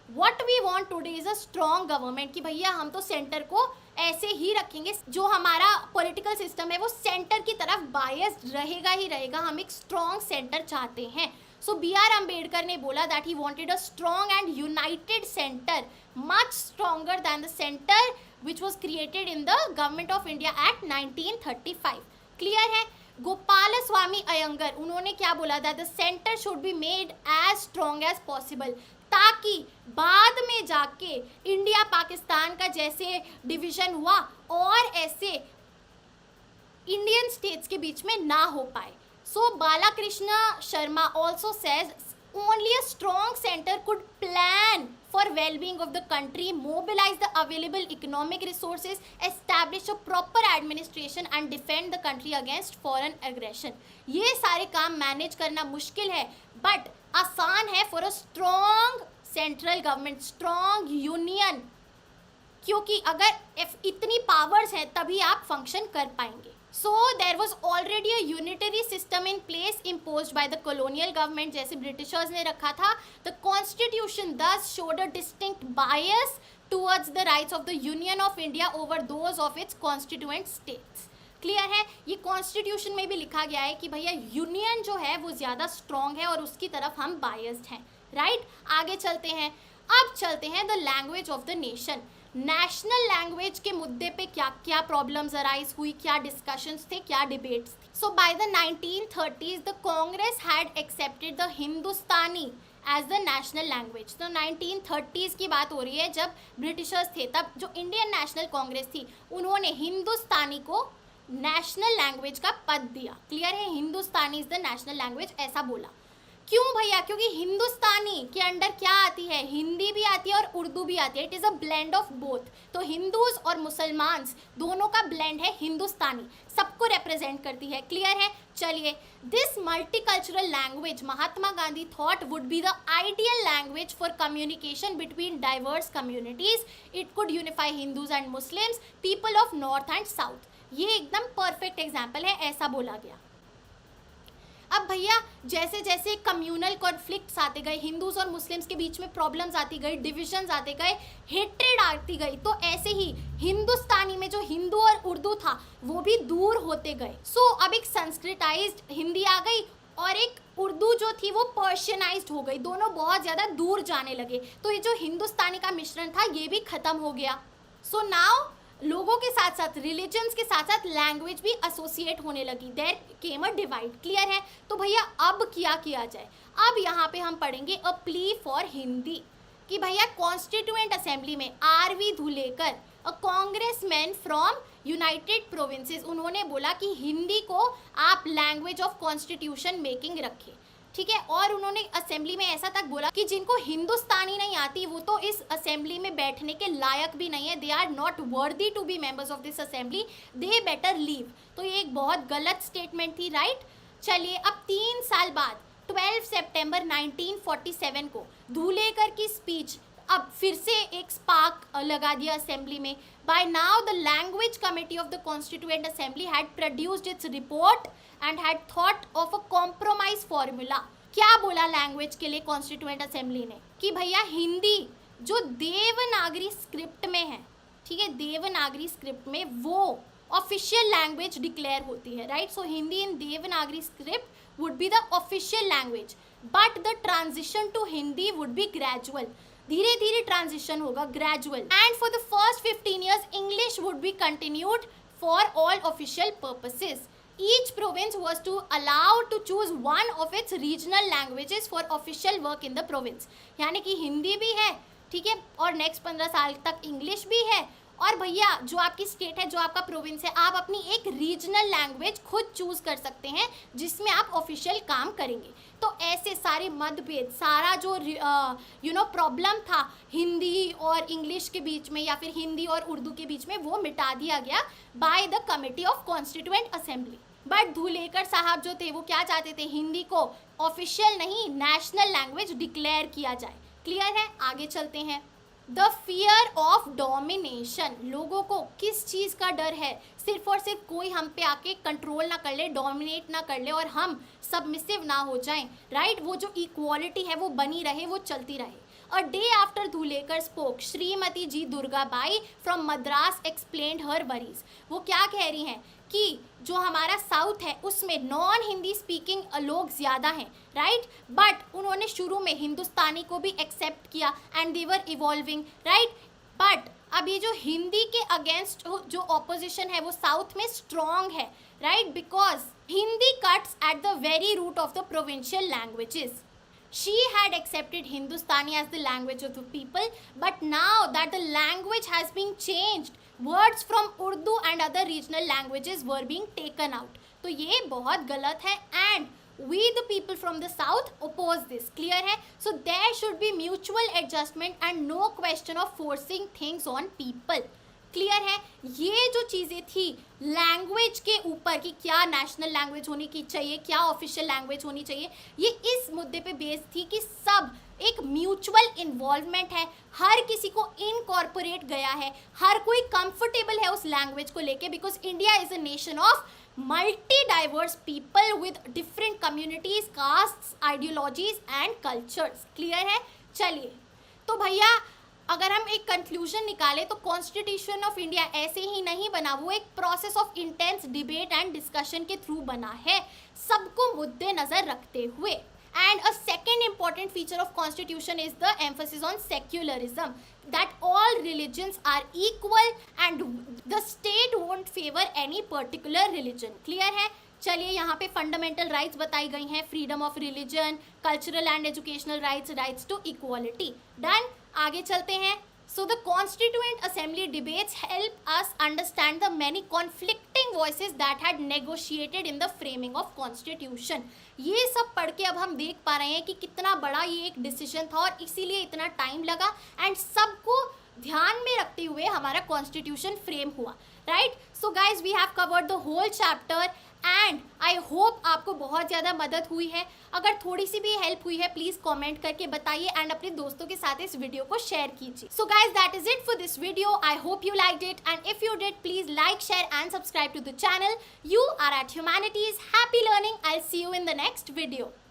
what we want today is a strong government. कि भैया हम तो सेंटर को ऐसे ही रखेंगे, जो हमारा पॉलिटिकल सिस्टम है वो सेंटर की तरफ बायस्ड रहेगा ही रहेगा, हम एक स्ट्रॉन्ग सेंटर चाहते हैं. सो बी आर अम्बेडकर ने बोला that he wanted a strong and united centre, much stronger than the centre which was created in the government of India act 1935. Clear है. गोपाल स्वामी अयंगर, उन्होंने क्या बोला था, the centre should be made as strong as possible, ताकि बाद में जाके India Pakistan का जैसे डिवीजन हुआ और ऐसे इंडियन स्टेट्स के बीच में ना हो पाए. So Balakrishna Sharma also says only a strong center could plan for well-being of the country, mobilize the available economic resources, establish a proper administration and defend the country against foreign aggression. ये सारे काम manage करना मुश्किल है but आसान है for a strong central government, strong union, क्योंकि अगर इतनी पावर्स हैं तभी आप फंक्शन कर पाएंगे. So there was already a unitary system in place imposed by the colonial government, जैसे ब्रिटिशर्स ने रखा था. The constitution thus showed a distinct bias towards the rights of the Union of India over those of its constituent states. Clear है, ये constitution में भी लिखा गया है कि भैया यूनियन जो है वो ज़्यादा स्ट्रॉन्ग है और उसकी तरफ हम बायस्ड हैं. राइट, आगे चलते हैं. अब चलते हैं the language of the nation. National language के मुद्दे पे क्या क्या प्रॉब्लम्स अराइज हुई, क्या डिस्कशंस थे, क्या डिबेट्स थे. So by the 1930s the Congress had accepted the Hindustani as the national language. तो 1930s की बात हो रही है, जब ब्रिटिशर्स थे तब जो इंडियन नेशनल कांग्रेस थी उन्होंने हिंदुस्तानी को नेशनल लैंग्वेज का पद दिया. क्लियर है, हिंदुस्तानी इज द नेशनल लैंग्वेज ऐसा बोला. क्यों भैया, क्योंकि हिंदुस्तानी के अंडर क्या आती है, हिंदी भी आती है और उर्दू भी आती है. It is a blend of both. तो हिंदूज और मुसलमान्स दोनों का ब्लेंड है हिंदुस्तानी, सबको रिप्रेजेंट करती है. क्लियर है, चलिए. This multicultural language Mahatma Gandhi thought would be the ideal language for communication between diverse communities. It could unify Hindus and Muslims, people of north and south. ये एकदम परफेक्ट एग्जाम्पल है, ऐसा बोला गया. अब भैया जैसे जैसे कम्यूनल कॉन्फ्लिक्ट्स आते गए, हिंदूज और मुस्लिम्स के बीच में प्रॉब्लम्स आती गई, डिविजन्स आते गए, हेट्रेड आती गई, तो ऐसे ही हिंदुस्तानी में जो हिंदू और उर्दू था वो भी दूर होते गए. सो अब एक संस्कृताइज्ड हिंदी आ गई और एक उर्दू जो थी वो पर्शियनाइज्ड हो गई. दोनों बहुत ज़्यादा दूर जाने लगे. तो ये जो हिंदुस्तानी का मिश्रण था ये भी ख़त्म हो गया. सो नाउ लोगों के साथ साथ रिलीजन्स के साथ साथ लैंग्वेज भी एसोसिएट होने लगी. There came a divide. Clear है, तो भैया अब क्या किया जाए. अब यहाँ पे हम पढ़ेंगे अ प्ली फॉर हिंदी कि भैया कॉन्स्टिट्यूएंट असेंबली में RV. Dhulekar, a congressman from United provinces, उन्होंने बोला कि हिंदी को आप लैंग्वेज ऑफ कॉन्स्टिट्यूशन मेकिंग रखें. ठीक है, और उन्होंने असेंबली में ऐसा तक बोला कि जिनको हिंदुस्तानी नहीं आती वो तो इस असेंबली में बैठने के लायक भी नहीं है. They are not worthy to be members of this assembly, they better leave. तो ये एक बहुत गलत स्टेटमेंट थी. राइट, चलिए. अब 3 साल बाद 12 सितंबर 1947 को धुलेकर की स्पीच अब फिर से एक स्पार्क लगा दिया असेंबली में. By now the language committee of the constituent assembly had produced its report and had thought of a compromise formula. क्या बोला लैंग्वेज के लिए कॉन्स्टिट्यूएंट असेंबली ने कि भैया हिंदी जो देवनागरी स्क्रिप्ट में है, ठीक है, देवनागरी स्क्रिप्ट में वो ऑफिशियल लैंग्वेज डिक्लेयर होती है. Right, so Hindi in Devanagari script would be the official language but the transition to Hindi would be gradual. धीरे धीरे ट्रांजिशन होगा, gradual. And for the first 15 years English would be continued for all official purposes. Each province was to allow to choose one of its regional languages for official work in the province. यानी कि हिंदी भी है, ठीक है, और next 15 साल तक English भी है. और भैया जो आपकी स्टेट है, जो आपका प्रोविंस है, आप अपनी एक रीजनल लैंग्वेज खुद चूज़ कर सकते हैं जिसमें आप ऑफिशियल काम करेंगे. तो ऐसे सारे मतभेद, सारा जो प्रॉब्लम था हिंदी और इंग्लिश के बीच में या फिर हिंदी और उर्दू के बीच में, वो मिटा दिया गया by the committee of constituent assembly. But Dhulekar साहब जो थे वो क्या चाहते थे, हिंदी को ऑफिशियल नहीं नेशनल लैंग्वेज डिक्लेयर किया जाए. क्लियर है, आगे चलते हैं. The fear of domination. लोगों को किस चीज़ का डर है, सिर्फ और सिर्फ कोई हम पे आके कंट्रोल ना कर ले, डोमिनेट ना कर ले और हम सबमिसिव ना हो जाएं. राइट, वो जो इक्वालिटी है वो बनी रहे, वो चलती रहे. A day after Dhulekar spoke, Shrimati G Durgabai from Madras explained her worries. वो क्या कह रही हैं कि जो हमारा साउथ है उसमें नॉन हिंदी स्पीकिंग लोग ज़्यादा हैं. राइट, बट उन्होंने शुरू में हिंदुस्तानी को भी एक्सेप्ट किया and they were evolving. Right, but अब ये जो हिंदी के अगेंस्ट जो ऑपोजिशन है वो साउथ में स्ट्रॉन्ग है. Right, because Hindi cuts at the very root of the provincial languages. She had accepted Hindustani as the language of the people, but now that the language has been changed, words from Urdu and other regional languages were being taken out. तो ये बहुत गलत है and we the people from the south oppose this. Clear है? So there should be mutual adjustment and no question of forcing things on people. Clear है? ये जो चीज़ें थी लैंग्वेज के ऊपर कि क्या नेशनल लैंग्वेज होनी की चाहिए, क्या ऑफिशियल लैंग्वेज होनी चाहिए, ये इस मुद्दे पे बेस्ड थी कि सब एक म्यूचुअल इन्वॉल्वमेंट है, हर किसी को इनकॉर्पोरेट गया है, हर कोई कंफर्टेबल है उस लैंग्वेज को लेके, because India is a nation of multi diverse people with different communities, castes, ideologies and cultures. Clear है? चलिए, तो भैया अगर हम एक कंक्लूजन निकालें तो कॉन्स्टिट्यूशन ऑफ इंडिया ऐसे ही नहीं बना, वो एक process of intense debate and discussion के थ्रू बना है, सबको मुद्दे नज़र रखते हुए. And a second important feature of constitution is the emphasis on secularism, that all religions are equal and the state won't favour any particular religion. Clear है? चलिए, यहाँ पे फंडामेंटल राइट्स बताई गई हैं, freedom of religion, cultural and educational rights, rights to equality. Done. आगे चलते हैं. So the constituent assembly debates help us understand the many conflicting voices that had negotiated in the framing of constitution. ये सब पढ़ के अब हम देख पा रहे हैं कि कितना बड़ा ये एक डिसीजन था और इसीलिए इतना टाइम लगा एंड सबको ध्यान में रखते हुए हमारा कॉन्स्टिट्यूशन फ्रेम हुआ. Right? So guys, we have covered the whole chapter and I hope आपको बहुत ज़्यादा मदद हुई है. अगर थोड़ी सी भी हेल्प हुई है प्लीज़ कमेंट करके बताइए एंड अपने दोस्तों के साथ इस वीडियो को शेयर कीजिए. So guys, that is it for this video. I hope you liked it and if you did please like, share and subscribe to the channel. You are at Humanities. Happy learning. I'll see you in the next video.